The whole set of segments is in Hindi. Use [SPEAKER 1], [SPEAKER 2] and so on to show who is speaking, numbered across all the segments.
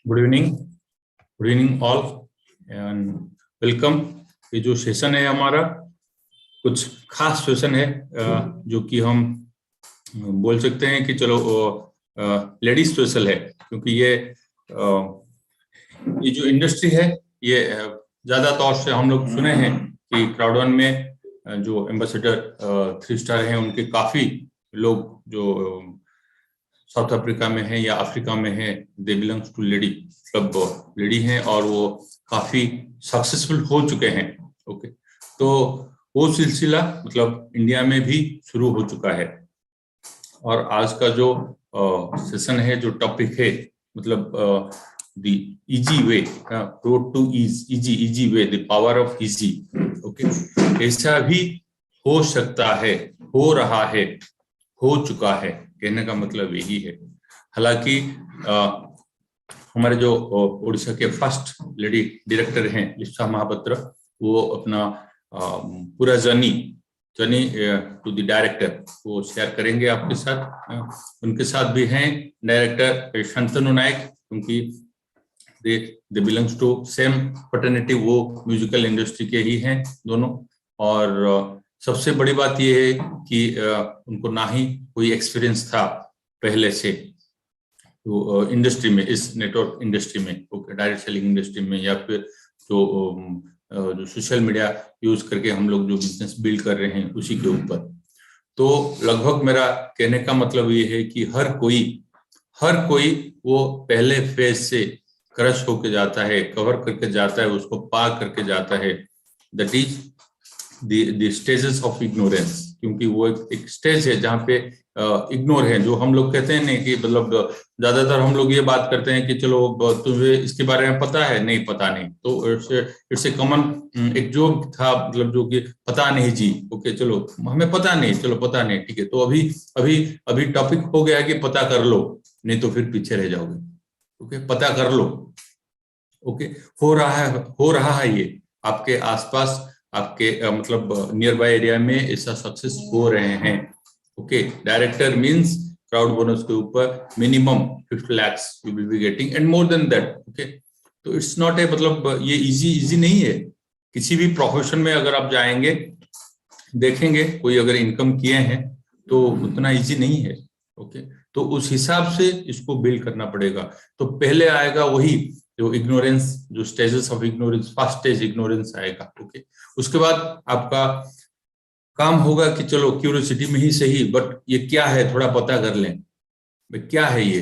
[SPEAKER 1] Good evening all and welcome. ये जो सेशन है हमारा कुछ खास सेशन है जो कि हम बोल सकते हैं कि चलो लेडीज स्पेशल है, क्योंकि ये जो इंडस्ट्री है ये ज्यादा तौर से हम लोग सुने हैं कि क्राउड1 में जो एम्बेसडर 3 स्टार हैं उनके काफी लोग जो साउथ अफ्रीका में है या अफ्रीका में है, they belongs to lady club lady हैं और वो काफी सक्सेसफुल हो चुके हैं। ओके, तो वो सिलसिला मतलब इंडिया में भी शुरू हो चुका है। और आज का जो सेशन है, जो टॉपिक है, मतलब the easy way, road to easy way, the power of easy. Okay, ऐसा भी हो सकता है, हो रहा है, हो चुका है, कहने का मतलब यही है। हालांकि हमारे जो उड़ीसा के फर्स्ट लेडी डायरेक्टर हैं लिप्सा महापात्र, वो अपना पूरा जर्नी टू द डायरेक्टर वो शेयर करेंगे आपके साथ। उनके साथ भी हैं डायरेक्टर शांतनु नायक, क्योंकि they belongs to same fraternity, वो म्यूजिकल इंडस्ट्री के ही हैं दोनों। और सबसे बड़ी बात यह है कि उनको ना ही कोई एक्सपीरियंस था पहले से तो इंडस्ट्री में, इस नेटवर्क इंडस्ट्री में, डायरेक्ट सेलिंग इंडस्ट्री में, या फिर जो सोशल मीडिया यूज करके हम लोग जो बिजनेस बिल्ड कर रहे हैं उसी के ऊपर। तो लगभग मेरा कहने का मतलब ये है कि हर कोई वो पहले फेज से क्रश होके जाता है, कवर करके जाता है, उसको पार करके जाता है। That is the stages of ignorance, क्योंकि वो एक स्टेज है जहाँ पे इग्नोर है, जो हम लोग कहते हैं नहीं कि मतलब ज्यादातर हम लोग ये बात करते हैं कि चलो तुझे इसके बारे में पता है, नहीं पता नहीं, तो इट्स ए कॉमन एक जोक था, मतलब जो कि पता नहीं जी। ओके, चलो हमें पता नहीं, चलो पता नहीं, ठीक है, तो अभी टॉपिक हो गया कि पता कर लो, नहीं तो फिर पीछे रह जाओगे। ओके, पता कर लो। ओके, हो रहा है ये आपके आसपास, आपके मतलब नियर बाय एरिया में ऐसा सक्सेस हो रहे हैं। Okay, director means crowd bonus के ऊपर minimum 50 lakhs you will be getting and more than that. Okay, तो इट्स नॉट ए, मतलब ये इजी नहीं है। किसी भी प्रोफेशन में अगर आप जाएंगे, देखेंगे कोई अगर इनकम किए हैं तो उतना इजी नहीं है। ओके, तो उस हिसाब से इसको बिल्ड करना पड़ेगा। तो पहले आएगा वही जो इग्नोरेंस, जो stages of ignorance, first stage ignorance आएगा। ओके, उसके बाद आपका काम होगा कि चलो क्यूरियोसिटी में ही सही, बट ये क्या है थोड़ा पता कर लें, क्या है ये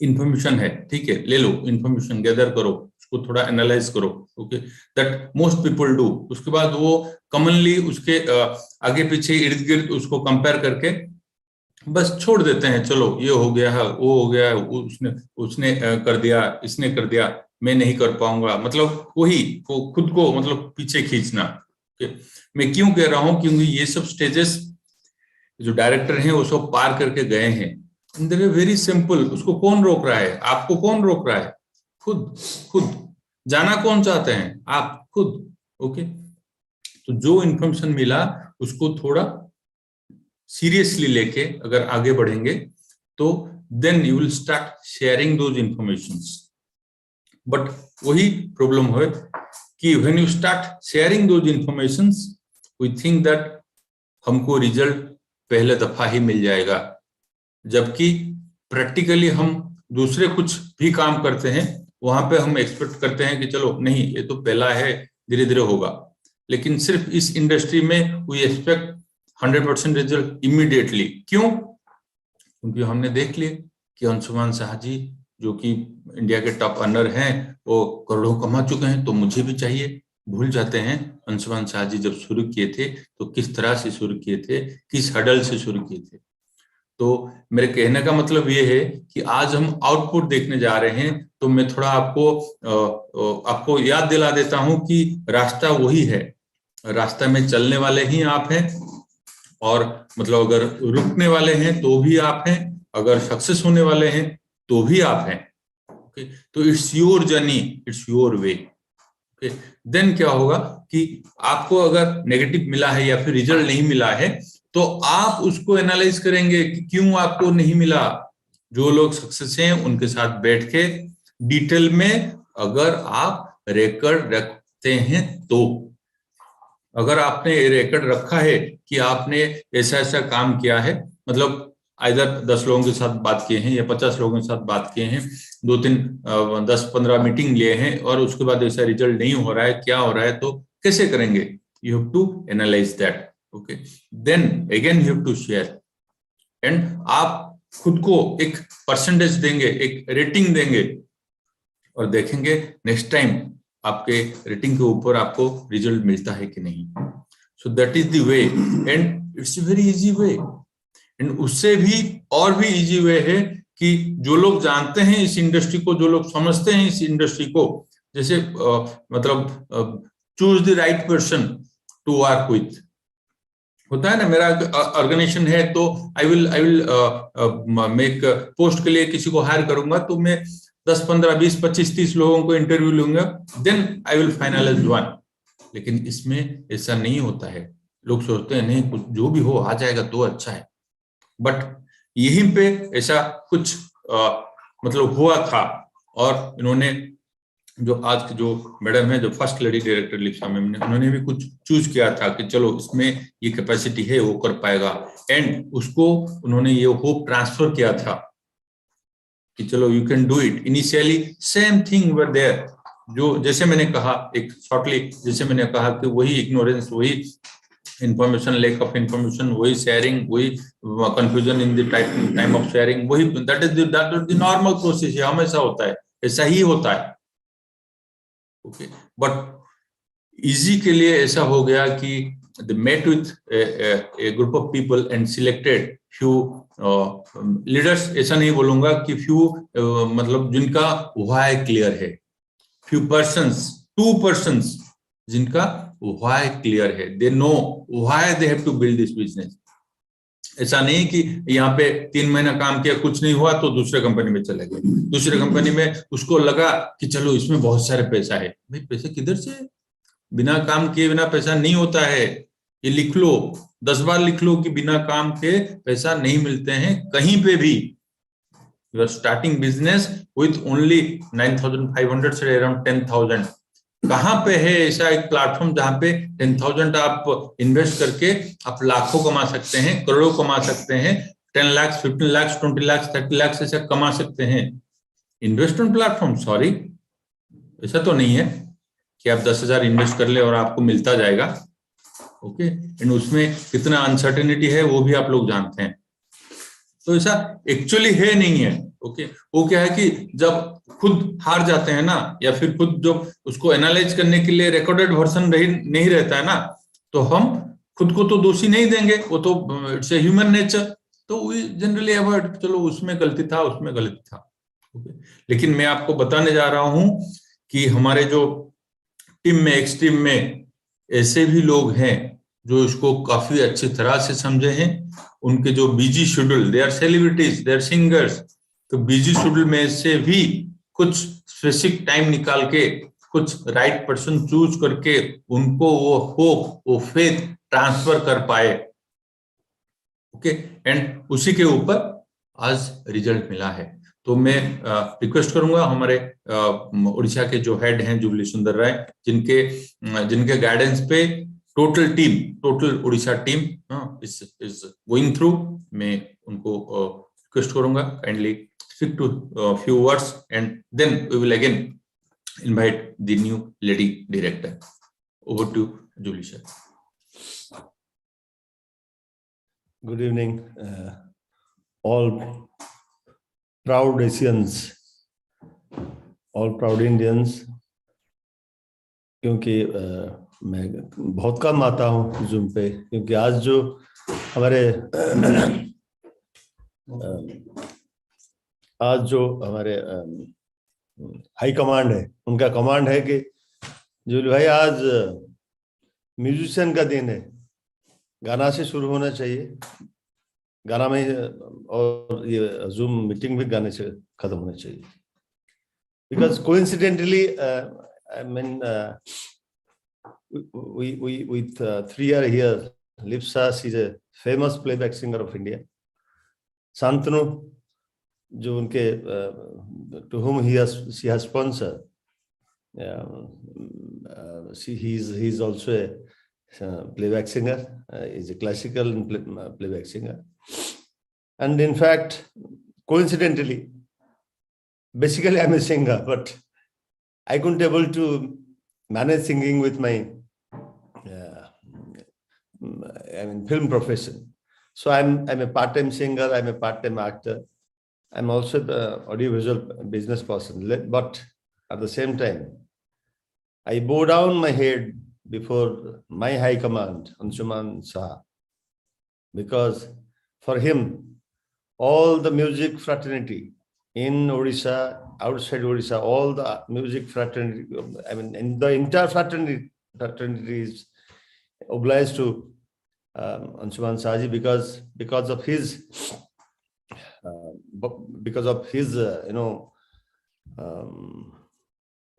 [SPEAKER 1] इंफॉर्मेशन है, ठीक है, ले लो इंफॉर्मेशन, गैदर करो, उसको थोड़ा एनालाइज करो। Okay, that most people do. उसके बाद वो कॉमनली उसके आगे पीछे इर्द गिर्द उसको कंपेयर करके बस छोड़ देते हैं, चलो ये हो गया है, वो हो गया है, उसने कर दिया, इसने कर दिया, मैं नहीं कर पाऊंगा, मतलब वही खुद को मतलब पीछे खींचना। मैं क्यों कह रहा हूं, क्योंकि ये सब स्टेजेस जो डायरेक्टर हैं वो सब पार करके गए हैं। वेरी सिंपल, उसको कौन रोक रहा है? आपको कौन रोक रहा है? खुद जाना कौन चाहते हैं? आप खुद। ओके, तो जो इंफॉर्मेशन मिला उसको थोड़ा सीरियसली लेके अगर आगे बढ़ेंगे तो then you will start sharing those informations. But वही प्रॉब्लम है कि when you start sharing those informations we think that हमको रिजल्ट पहले दफा ही मिल जाएगा, जबकि प्रैक्टिकली हम दूसरे कुछ भी काम करते हैं, वहां पे हम एक्सपेक्ट करते हैं कि चलो नहीं ये तो पहला है, धीरे धीरे होगा। लेकिन सिर्फ इस इंडस्ट्री में वी एक्सपेक्ट 100% रिजल्ट इमीडिएटली। क्यों? क्योंकि हमने देख लिया कि अंशुमान शाह जी जो कि इंडिया के टॉप अर्नर हैं वो करोड़ों कमा चुके हैं, तो मुझे भी चाहिए। भूल जाते हैं अंशुमान शाह जी जब शुरू किए थे तो किस तरह से शुरू किए थे, किस हडल से शुरू किए थे। तो मेरे कहने का मतलब ये है कि आज हम आउटपुट देखने जा रहे हैं, तो मैं थोड़ा आपको याद दिला देता हूं कि रास्ता वही है, रास्ता में चलने वाले ही आप हैं, और मतलब अगर रुकने वाले हैं तो भी आप हैं, अगर सक्सेस होने वाले हैं तो भी आप हैं। ओके, तो it's your journey, it's your way. Okay, then क्या होगा कि आपको अगर नेगेटिव मिला है या फिर रिजल्ट नहीं मिला है तो आप उसको एनालाइज करेंगे कि क्यों आपको नहीं मिला। जो लोग सक्सेस हैं उनके साथ बैठ के डिटेल में अगर आप रिकॉर्ड रखते हैं तो। अगर आपने रिकॉर्ड रखा है कि आपने ऐसा ऐसा काम किया है, मतलब इधर 10 लोगों के साथ बात किए हैं या 50 लोगों के साथ बात किए हैं, 10-15 मीटिंग लिए हैं और उसके बाद ऐसा रिजल्ट नहीं हो रहा है, क्या हो रहा है, तो कैसे करेंगे? You have to analyse that, okay, then again you have to share, and आप खुद को एक परसेंटेज देंगे, एक रेटिंग देंगे और देखेंगे नेक्स्ट टाइम आपके रेटिंग के ऊपर आपको रिजल्ट मिलता है कि नहीं। So that is the way, and it's very easy way. And उससे भी और भी इजी वे है कि जो लोग जानते हैं इस इंडस्ट्री को, जो लोग समझते हैं इस इंडस्ट्री को, जैसे मतलब choose the right person to work with. होता है ना, मेरा ऑर्गेनाइजेशन है तो आई विल मेक पोस्ट के लिए किसी को हायर करूंगा, तो मैं 10, 15, 20, 25, 30 लोगों को इंटरव्यू लूंगा, then I will finalise one. लेकिन इसमें ऐसा नहीं होता है। लोग सोचते हैं नहीं, कुछ जो भी हो आ जाएगा तो अच्छा है, बट यहीं पे ऐसा कुछ मतलब हुआ था। और इन्होंने जो आज की जो मैडम है, जो first lady director Lipsa ma'am ने, उन्होंने भी कुछ चूज किया था कि चलो इसमें ये कैपेसिटी है, वो कर पाएगा, एंड उसको उन्होंने ये होप ट्रांसफर किया था कि चलो you can do it. Initially same thing were there, जो जैसे मैंने कहा एक शॉर्टली, जैसे मैंने कहा कि वही इग्नोरेंस, वही इंफॉर्मेशन, लैक ऑफ इंफॉर्मेशन, वही शेयरिंग, वही confusion in the time of sharing, वही that is the normal process है, हमेशा होता है, ऐसा ही होता है, ओके। बट इजी के लिए ऐसा हो गया कि they met with a group of people and selected few leaders, ऐसा नहीं बोलूंगा कि few मतलब जिनका why क्लियर है, few persons, 2 persons जिनका why क्लियर है, they know why they have to build this business। ऐसा नहीं कि यहाँ पे 3 महीना काम किया, कुछ नहीं हुआ तो दूसरे कंपनी में चले गए, दूसरे कंपनी में उसको लगा कि चलो इसमें बहुत सारे पैसा है। भाई पैसे किधर से? बिना काम किए बिना पैसा नहीं होता है, ये लिख लो, 10 बार लिख लो कि बिना काम के पैसा नहीं मिलते हैं कहीं पे भी। You are starting business with only 9,500 से अराउंड 10,000। कहां पे है ऐसा एक प्लेटफॉर्म जहां पे 10,000 आप इन्वेस्ट करके आप लाखों कमा सकते हैं, करोड़ों कमा सकते हैं, 10 लाख, 15 लाख, 20 लाख, 30 लाख ऐसा कमा सकते हैं। इन्वेस्टमेंट प्लेटफॉर्म, सॉरी, ऐसा तो नहीं है कि आप 10,000 इन्वेस्ट कर ले और आपको मिलता जाएगा, ओके। एंड उसमें कितना अनसर्टेनिटी है वो भी आप लोग जानते हैं, तो ऐसा एक्चुअली है नहीं है, ओके। वो क्या है कि जब खुद हार जाते हैं ना, या फिर खुद जो उसको एनालाइज करने के लिए रिकॉर्डेड वर्जन नहीं रहता है ना, तो हम खुद को तो दोषी नहीं देंगे, वो तो इट्स ए ह्यूमन नेचर, तो वी जनरली अवॉइड, चलो उसमें गलती था, उसमें गलती था, ओके। लेकिन मैं आपको बताने जा रहा हूं कि हमारे जो टीम में, एक्स टीम में ऐसे भी लोग हैं जो इसको काफी अच्छी तरह से समझे हैं। उनके जो busy schedule, they are celebrities, they are singers, तो बिजी शेड्यूल में से भी कुछ स्पेसिफिक टाइम निकाल के, कुछ राइट पर्सन चूज करके उनको वो होप, वो फेथ ट्रांसफर कर पाए, ओके। एंड उसी के ऊपर आज रिजल्ट मिला है। तो मैं रिक्वेस्ट करूंगा हमारे उड़ीसा के जो हेड हैं जुबली सुंदर राय, जिनके गाइडेंस पे total Orissa team is going through, मैं उनको रिक्वेस्ट करूंगा kindly speak to few words and then we will again invite the new lady director. Over to Jubli sir.
[SPEAKER 2] Good evening, all proud Asians, all proud Indians, क्योंकि मैं बहुत कम आता हूँ जूम पे, क्योंकि आज जो हमारे हाई कमांड है, उनका कमांड है कि जूली भाई आज म्यूजिशियन का दिन है, गाना से शुरू होना चाहिए, गाना में, और ये जूम मीटिंग भी गाने से खत्म होना चाहिए। Because coincidentally, I mean, we with 3 years here, Lipsa, she's a famous playback singer of India. Santanu, जो उनके to whom she has sponsored. He's also a playback singer. He's a classical and playback singer. And in fact, coincidentally, basically I'm a singer, but I couldn't able to manage singing with my film profession. So I'm a part-time singer, I'm a part-time actor. I'm also the audiovisual business person. But at the same time, I bow down my head before my high command, Anshuman Saha, because for him, all the music fraternity in Odisha, outside Odisha, all the music fraternity, I mean, in the entire fraternity is obliged to Anshuman Saji because of his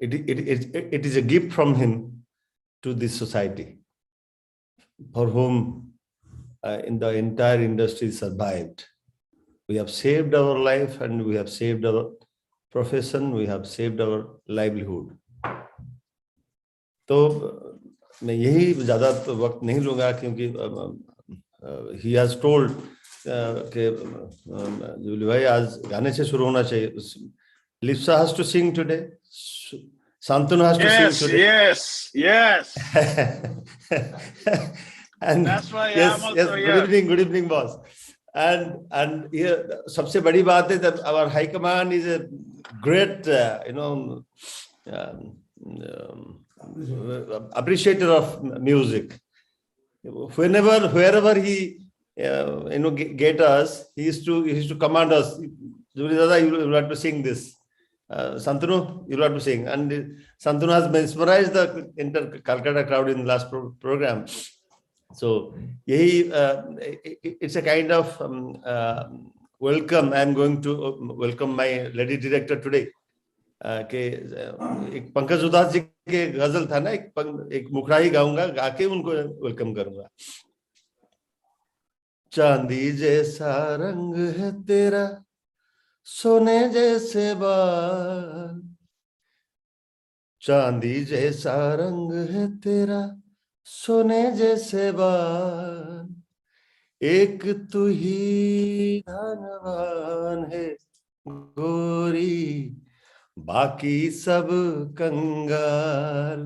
[SPEAKER 2] it is a gift from him to this society, for whom in the entire industry survived. We have saved our life and we have saved our profession, we have saved our livelihood. तो मैं यही ज़्यादा वक्त नहीं लूँगा, क्योंकि he has told कि जुबली भाई आज गाने से शुरू होना चाहिए. Lipsa has to sing today. Santanu has to sing today.
[SPEAKER 3] Yes.
[SPEAKER 2] And
[SPEAKER 3] that's why
[SPEAKER 2] yes,
[SPEAKER 3] I'm also
[SPEAKER 2] good evening, boss. And here, सबसे बड़ी बात है that our high command is a great, appreciator of music. Wherever he, get us, he used to command us. Jubli Dada, you will have to sing this. Santanu, you will have to sing. And Santanu has mesmerized the entire Calcutta crowd in the last program. So it's a kind of welcome. I'm going to welcome my lady director today. कि एक पंकज उदास जी के गजल था ना, एक मुखड़ा ही गाऊंगा, गा के उनको वेलकम करूंगा. चांदी जैसा रंग है तेरा, सोने जैसे बाल. चांदी जैसा रंग है तेरा, सोने जैसे बाल. एक तू ही धनवान है गोरी, बाकी सब कंगाल.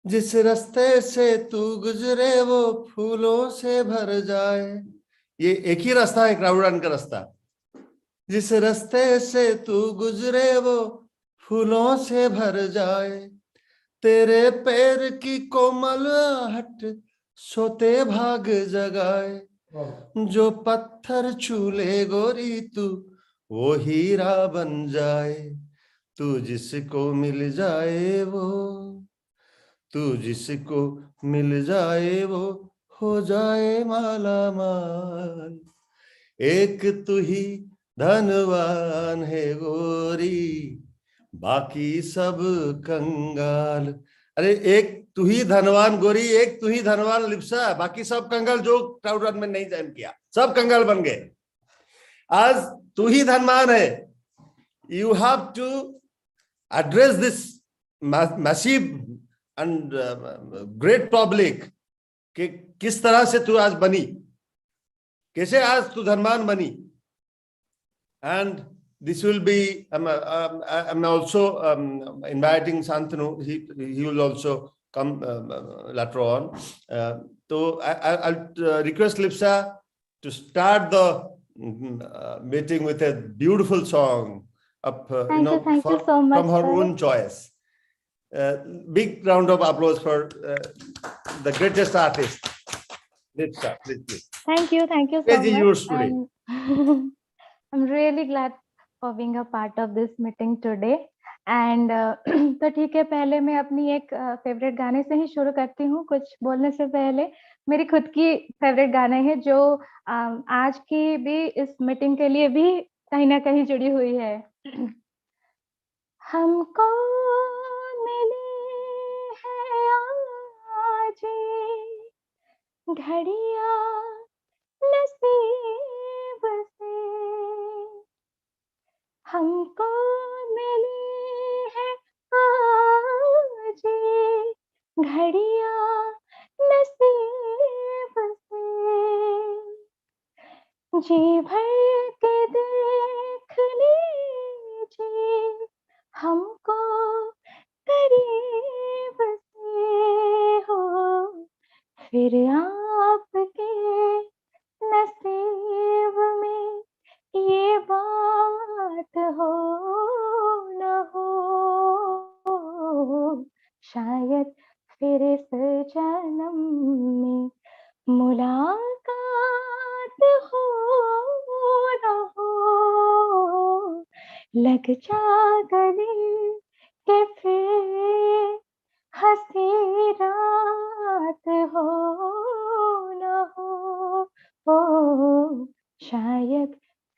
[SPEAKER 2] जिस रास्ते से तू गुजरे वो फूलों से भर जाए. ये एक ही रास्ता है क्राउड का रास्ता. जिस रास्ते से तू गुजरे वो फूलों से भर जाए. तेरे पैर की कोमल आहट सोते भाग जगाए. जो पत्थर छूले गोरी तू वो हीरा बन जाए. तू जिसको मिल जाए वो, तू जिसको मिल जाए वो हो जाए माला माल. एक तू ही धनवान है गोरी, बाकी सब कंगाल. अरे एक तू ही धनवान गोरी, एक तू ही धनवान लिप्सा, बाकी सब कंगाल. जो क्राउड रन में नहीं जॉइन किया सब कंगाल बन गए. आज तू ही धनवान है. You have to address this massive and great public कि किस तरह से तू आज बनी, कैसे आज तू धनवान बनी. And this will be, I'm also inviting Santanu. He will also come later on. So I'll request Lipsa to start the meeting with a beautiful song of,
[SPEAKER 4] Thank you so much,
[SPEAKER 2] from her
[SPEAKER 4] sir.
[SPEAKER 2] own choice. Big round of applause for the greatest artist, Lipsa. Please.
[SPEAKER 4] Thank you so
[SPEAKER 2] Stage is
[SPEAKER 4] much.
[SPEAKER 2] yours today.
[SPEAKER 4] I'm really glad for being a part of this meeting today. And तो ठीक है, पहले मैं अपनी एक फेवरेट गाने से ही शुरू करती हूँ. कुछ बोलने से पहले मेरी खुद की फेवरेट गाने हैं जो आज की भी इस मीटिंग के लिए भी कहीं ना कहीं जुड़ी हुई है. हमको मिली है आज घड़िया नसीब से, हमको मिली है आज ये घड़ियां नसीब से, जी भर के देख लीजिए हमको करीब से हो, फिर आपके नसीब में ये बात हो न हो, शायद फिर इस जन्म में मुलाकात हो न हो, लग जा गले के फिर हंसी रात हो न हो, शायद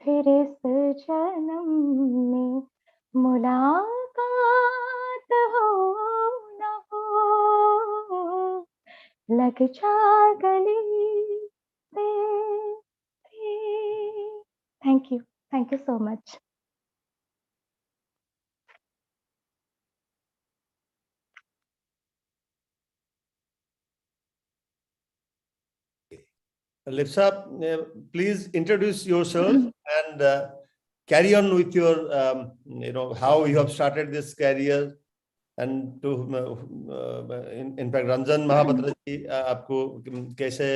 [SPEAKER 4] फिर इस जन्म में मुलाकात हो न हो, लग जा गले से। Thank you so much.
[SPEAKER 2] Lipsa, please introduce yourself and carry on with your, how you have started this career. And to, in fact, Ranjan Mahapatra ji आपको कैसे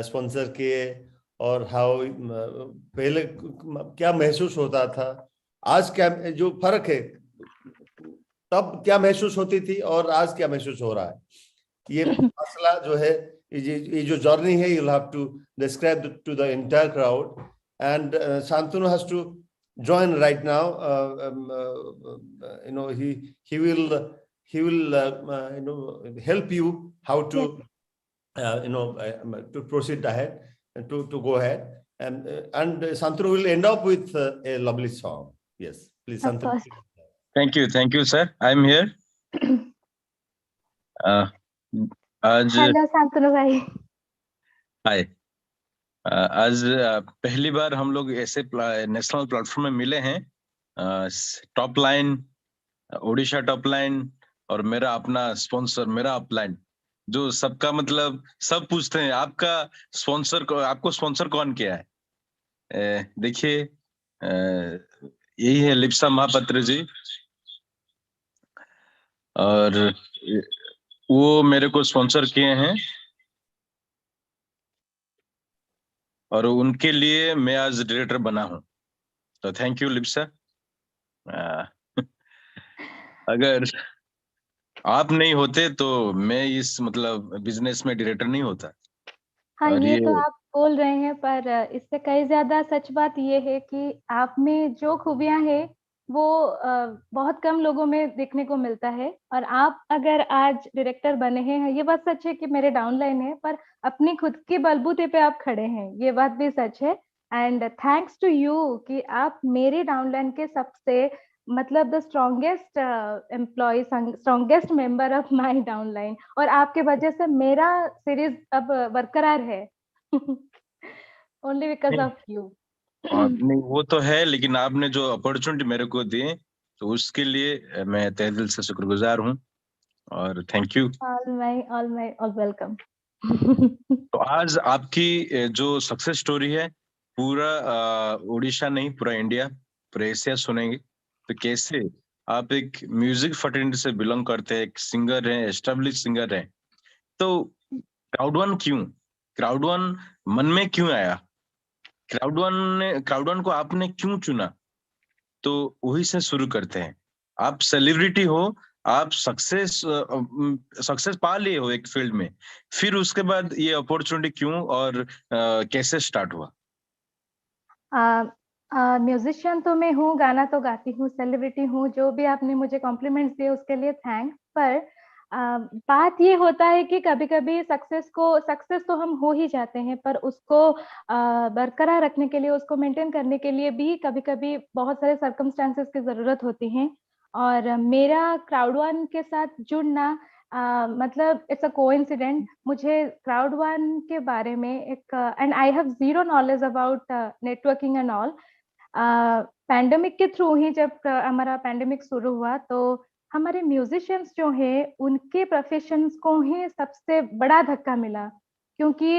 [SPEAKER 2] स्पॉन्सर किए और हाउ पहले क्या महसूस होता था, आज क्या जो फर्क है, तब क्या महसूस होती थी और आज क्या महसूस हो रहा है, ये मसला जो है, ये जो जर्नी है, you'll have to describe to the entire crowd, and Shantanu has to join right now. He will help you how to to proceed ahead and to go ahead, and Shantanu will end up with a lovely song. Yes, please, Shantanu.
[SPEAKER 3] Thank you, sir. I'm here. आज
[SPEAKER 4] हेलो शांतनु भाई।
[SPEAKER 3] हाय, आज पहली बार हम लोग ऐसे नेशनल प्लेटफॉर्म में मिले हैं। Top line, Odisha top line और मेरा अपना स्पॉन्सर, मेरा अपलाइन, जो सबका मतलब सब पूछते हैं आपका स्पॉन्सर को, आपको स्पॉन्सर कौन किया है। देखिए, यही है लिप्सा महापात्र जी, और वो मेरे को स्पॉन्सर किए हैं और उनके लिए मैं आज डायरेक्टर बना हूं। तो थैंक यू लिप्सा। अगर आप नहीं होते तो मैं इस मतलब बिजनेस में डायरेक्टर नहीं होता।
[SPEAKER 4] हाँ,
[SPEAKER 3] और
[SPEAKER 4] ये तो आप बोल रहे हैं, पर इससे कई ज्यादा सच बात ये है कि आप में जो खूबियां हैं वो बहुत कम लोगों में देखने को मिलता है, और आप अगर आज डायरेक्टर बने हैं, ये बात सच है कि मेरे डाउनलाइन है, पर अपनी खुद के बलबूते पे आप खड़े हैं, ये बात भी सच है। एंड थैंक्स टू यू कि आप मेरे डाउनलाइन के सबसे मतलब the strongest employ, strongest member of my downline, और आपके वजह से मेरा सीरीज अब बरकरार है। Only because of you.
[SPEAKER 3] नहीं, वो तो है, लेकिन आपने जो अपॉर्चुनिटी मेरे को दी तो उसके लिए मैं तहे दिल से शुक्रगुजार हूँ और थैंक यू।
[SPEAKER 4] All welcome.
[SPEAKER 3] तो आज आपकी जो सक्सेस स्टोरी है, पूरा उड़ीसा नहीं, पूरा इंडिया, पूरा एशिया सुनेंगे। तो कैसे आप एक म्यूजिक फैटर्निटी से बिलोंग करते हैं, एक सिंगर हैं, एस्टेब्लिश सिंगर हैं, तो क्राउड वन क्यों, क्राउड वन मन में क्यों आया, क्राउड वन को आपने क्यों चुना? तो वही से शुरू करते हैं। आप सेलिब्रिटी हो, आप सक्सेस पा लिए हो एक फील्ड में, फिर उसके बाद ये अपॉर्चुनिटी क्यों और कैसे स्टार्ट हुआ?
[SPEAKER 4] म्यूजिशियन तो मैं हूँ, गाना तो गाती हूँ, सेलिब्रिटी हूँ, जो भी आपने मुझे कॉम्प्लीमेंट्स दिए उसके लिए थैंक्स। पर बात ये होता है कि कभी कभी सक्सेस तो हम हो ही जाते हैं, पर उसको बरकरार रखने के लिए, उसको मेंटेन करने के लिए भी कभी कभी बहुत सारे सर्कमस्टांसेस की जरूरत होती है। और मेरा क्राउड वन के साथ जुड़ना मतलब इट्स अ कोइंसिडेंट। मुझे क्राउड वन के बारे में एक and I have zero knowledge about networking and all. Pandemic के थ्रू ही जब हमारा पैंडेमिक शुरू हुआ तो हमारे म्यूजिशियंस जो हैं उनके प्रोफेशंस को ही सबसे बड़ा धक्का मिला, क्योंकि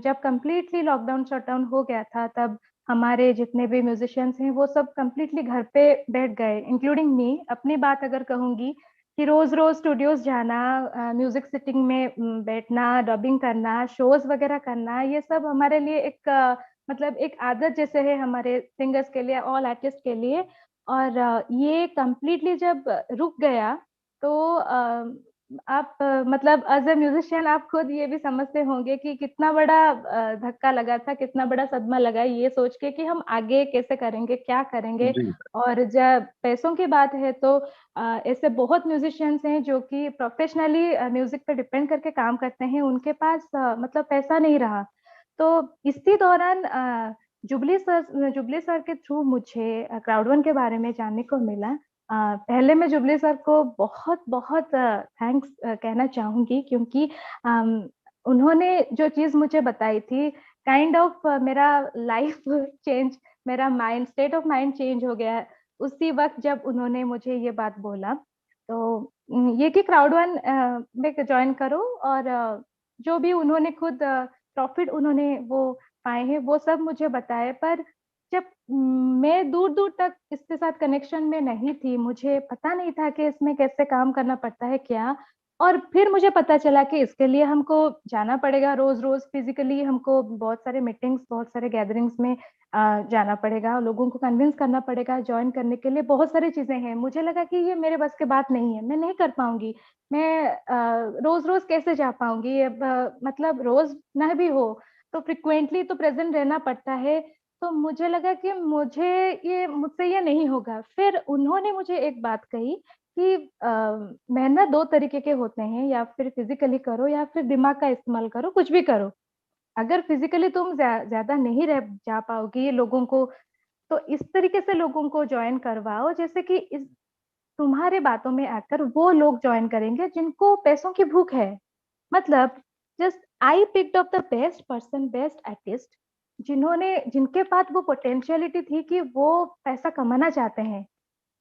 [SPEAKER 4] जब कंप्लीटली लॉकडाउन शटडाउन हो गया था तब हमारे जितने भी म्यूजिशियंस हैं वो सब कंप्लीटली घर पे बैठ गए, इंक्लूडिंग मी। अपनी बात अगर कहूंगी कि रोज रोज स्टूडियोज जाना, म्यूजिक सिटिंग में बैठना, डबिंग करना, शोज वगैरह करना, ये सब हमारे लिए एक मतलब एक आदत जैसे है हमारे सिंगर्स के लिए, ऑल आर्टिस्ट के लिए। और ये कंप्लीटली जब रुक गया तो आप मतलब एज ए म्यूजिशियन आप खुद ये भी समझते होंगे कि कितना बड़ा धक्का लगा था, कितना बड़ा सदमा लगा ये सोच के कि हम आगे कैसे करेंगे, क्या करेंगे।
[SPEAKER 3] जी
[SPEAKER 4] और जब पैसों की बात है तो ऐसे बहुत म्यूजिशियंस हैं जो कि प्रोफेशनली म्यूजिक पे डिपेंड करके काम करते हैं, उनके पास मतलब पैसा नहीं रहा। तो इसी दौरान जुबली सर के थ्रू मुझे क्राउड1 के बारे में जानने को मिला। पहले मैं जुबली सर को बहुत बहुत थैंक्स कहना चाहूंगी, क्योंकि उन्होंने जो चीज मुझे बताई थी काइंड ऑफ मेरा लाइफ चेंज, मेरा mind state of mind change हो गया उसी वक्त जब उन्होंने मुझे ये बात बोला। तो ये कि क्राउड1 में ज्वाइन करो, और जो भी उन्होंने खुद प्रॉफिट उन्होंने वो पाए हैं वो सब मुझे बताए। पर जब मैं दूर दूर तक इसके साथ कनेक्शन में नहीं थी, मुझे पता नहीं था कि इसमें कैसे काम करना पड़ता है क्या। और फिर मुझे पता चला कि इसके लिए हमको जाना पड़ेगा, रोज रोज फिजिकली हमको बहुत सारे मीटिंग्स, बहुत सारे गैदरिंग्स में जाना पड़ेगा, लोगों को कन्विंस करना पड़ेगा ज्वाइन करने के लिए, बहुत सारी चीजें हैं। मुझे लगा कि ये मेरे बस के बात नहीं है, मैं नहीं कर पाऊंगी, मैं रोज रोज कैसे जा पाऊंगी। अब मतलब रोज ना भी हो तो फ्रिक्वेंटली तो प्रेजेंट रहना पड़ता है। तो मुझे लगा कि मुझसे ये नहीं होगा। फिर उन्होंने मुझे एक बात कही कि मेहनत दो तरीके के होते हैं, या फिर फिजिकली करो या फिर दिमाग का इस्तेमाल करो, कुछ भी करो। अगर फिजिकली तुम ज्यादा नहीं रह जा पाओगी लोगों को, तो इस तरीके से लोगों को ज्वाइन करवाओ जैसे कि इस तुम्हारे बातों में आकर वो लोग ज्वाइन करेंगे जिनको पैसों की भूख है। मतलब just I picked up the best person, best artist, जिनके पास वो पोटेंशियलिटी थी कि वो पैसा कमाना चाहते हैं।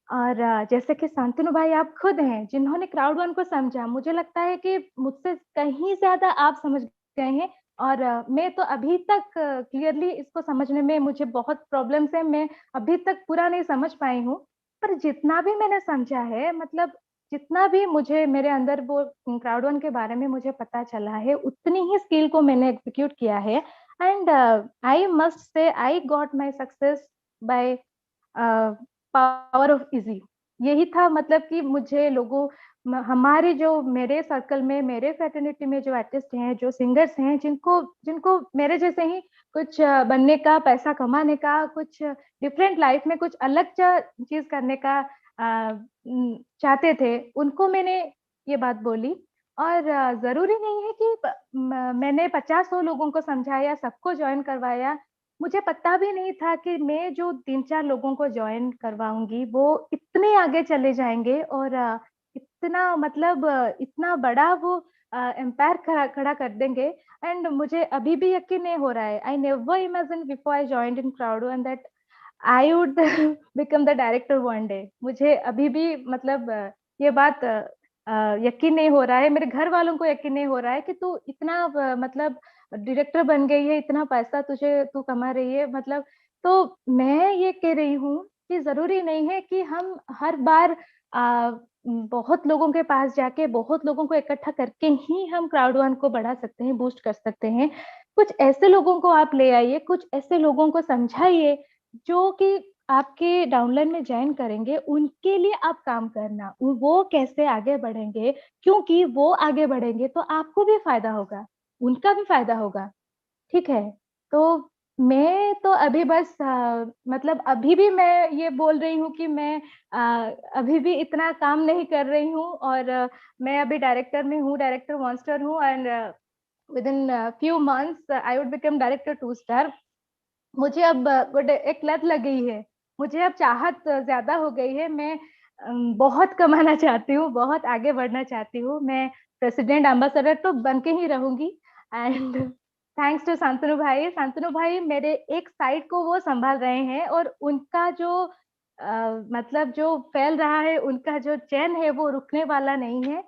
[SPEAKER 4] और जैसे कि शांतनु भाई आप खुद हैं जिन्होंने क्राउड1 को समझा। मुझे लगता है कि मुझसे कहीं ज्यादा आप समझ गए हैं। और मैं तो अभी तक क्लियरली इसको समझने में मुझे बहुत प्रॉब्लम्स है, मैं अभी तक पूरा नहीं समझ पाई हूँ। पर जितना भी मैंने समझा है, मतलब जितना भी मुझे मेरे अंदर वो क्राउड1 के बारे में मुझे पता चला है, उतनी ही स्किल को मैंने एग्जीक्यूट किया है। And I must say I got my success by power of easy. यही था, मतलब कि मुझे लोगों हमारे जो मेरे सर्कल में, मेरे फ्रेटर्निटी में जो आर्टिस्ट हैं, जो सिंगर्स हैं, जिनको जिनको मेरे जैसे ही कुछ बनने का, पैसा कमाने का, कुछ डिफरेंट लाइफ में कुछ अलग चीज करने का चाहते थे, उनको मैंने ये बात बोली। और जरूरी नहीं है कि मैंने 50-100 लोगों को समझाया, सबको ज्वाइन करवाया। मुझे पता भी नहीं था कि मैं जो 3-4 लोगों को ज्वाइन करवाऊंगी वो इतने आगे चले जाएंगे, और इतना मतलब इतना बड़ा वो एम्पायर खड़ा कर देंगे। एंड मुझे अभी भी यकीन नहीं हो रहा है। I never imagine before I joined in Crowd1 that I would become the director one day. मुझे अभी भी मतलब ये बात यकीन नहीं हो रहा है, मेरे घर वालों को यकीन नहीं हो रहा है कि तू इतना मतलब डायरेक्टर बन गई है, इतना पैसा तू कमा रही है। मतलब तो मैं ये कह रही हूँ कि जरूरी नहीं है कि हम हर बार बहुत लोगों के पास जाके, बहुत लोगों को इकट्ठा करके ही हम क्राउड1 को बढ़ा सकते हैं, बूस्ट कर सकते हैं। कुछ ऐसे लोगों को आप ले आइए, कुछ ऐसे लोगों को समझाइए जो कि आपके डाउनलाइन में ज्वाइन करेंगे, उनके लिए आप काम करना, वो कैसे आगे बढ़ेंगे, क्योंकि वो आगे बढ़ेंगे तो आपको भी फायदा होगा, उनका भी फायदा होगा। ठीक है। तो मैं तो अभी बस मतलब अभी भी मैं ये बोल रही हूँ कि मैं अभी भी इतना काम नहीं कर रही हूँ, और मैं अभी डायरेक्टर में हूँ, डायरेक्टर 1 स्टार हूँ, and with in few months I would become director 2 star. मुझे अब एक लत लग गई है, मुझे अब चाहत ज्यादा हो गई है। मैं बहुत कमाना चाहती हूँ, बहुत आगे बढ़ना चाहती हूँ। मैं प्रेसिडेंट एम्बेसडर तो बन के ही रहूंगी। एंड थैंक्स टू शांतनु भाई मेरे एक साइड को वो संभाल रहे हैं और उनका जो मतलब जो फैल रहा है, उनका जो चैन है वो रुकने वाला नहीं है।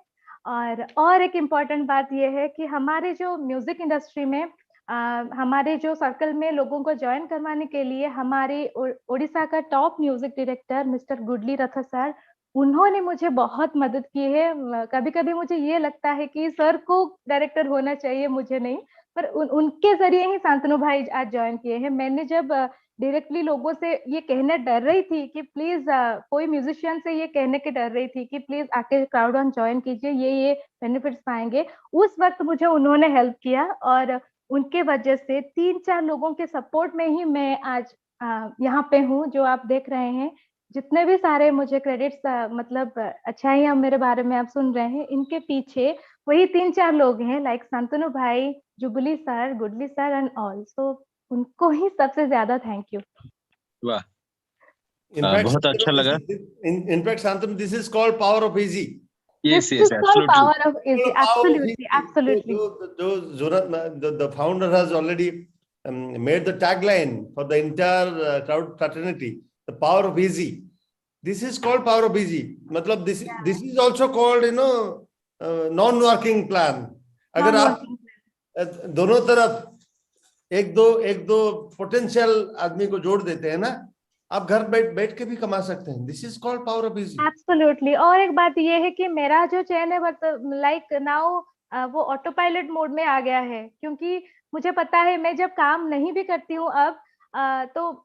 [SPEAKER 4] और एक इम्पॉर्टेंट बात ये है कि हमारे जो म्यूजिक इंडस्ट्री में हमारे जो सर्कल में लोगों को ज्वाइन करवाने के लिए हमारे उड़ीसा का top music director mister goodly रथ सर, उन्होंने मुझे बहुत मदद की है। कभी कभी मुझे ये लगता है कि सर को डायरेक्टर होना चाहिए, मुझे नहीं, पर उनके जरिए ही शांतनु भाई आज ज्वाइन किए हैं। मैंने जब डायरेक्टली लोगों से ये कहने डर रही थी कि प्लीज कोई म्यूजिशियन से ये कहने के डर रही थी कि प्लीज आके क्राउड वन ज्वाइन कीजिए, ये बेनिफिट्स पाएंगे, उस वक्त मुझे उन्होंने हेल्प किया और उनके वजह से 3-4 लोगों के सपोर्ट में ही मैं आज यहाँ पे हूँ जो आप देख रहे हैं। जितने भी सारे मुझे क्रेडिट्स मतलब अच्छाइयाँ मेरे बारे में आप सुन रहे हैं, इनके पीछे वही 3-4 लोग हैं, लाइक शांतनु भाई, जुबली सर, गुडली सर एंड ऑल। सो उनको ही सबसे ज्यादा थैंक यू।
[SPEAKER 3] वाह,
[SPEAKER 2] बहुत
[SPEAKER 3] अच्छा लगा।
[SPEAKER 2] In fact Shantanu, this is called power of easy.
[SPEAKER 3] Yes,
[SPEAKER 4] This
[SPEAKER 3] yes,
[SPEAKER 4] is called
[SPEAKER 3] absolutely.
[SPEAKER 4] power of easy. Absolutely, absolutely.
[SPEAKER 2] The founder has already made the tagline for the entire crowd fraternity, the power of easy. This is called power of easy. मतलब this is also called non-working plan. अगर आप दोनों तरफ एक दो पोटेंशियल आदमी को जोड़ देते हैं ना, आप घर बैठ के भी कमा सकते हैं। This is called power of easy.
[SPEAKER 4] Absolutely. और एक बात ये है कि मेरा जो चैन है लाइक नाउ वो ऑटो पायलट मोड में आ गया है, क्योंकि मुझे पता है मैं जब काम नहीं भी करती हूँ अब तो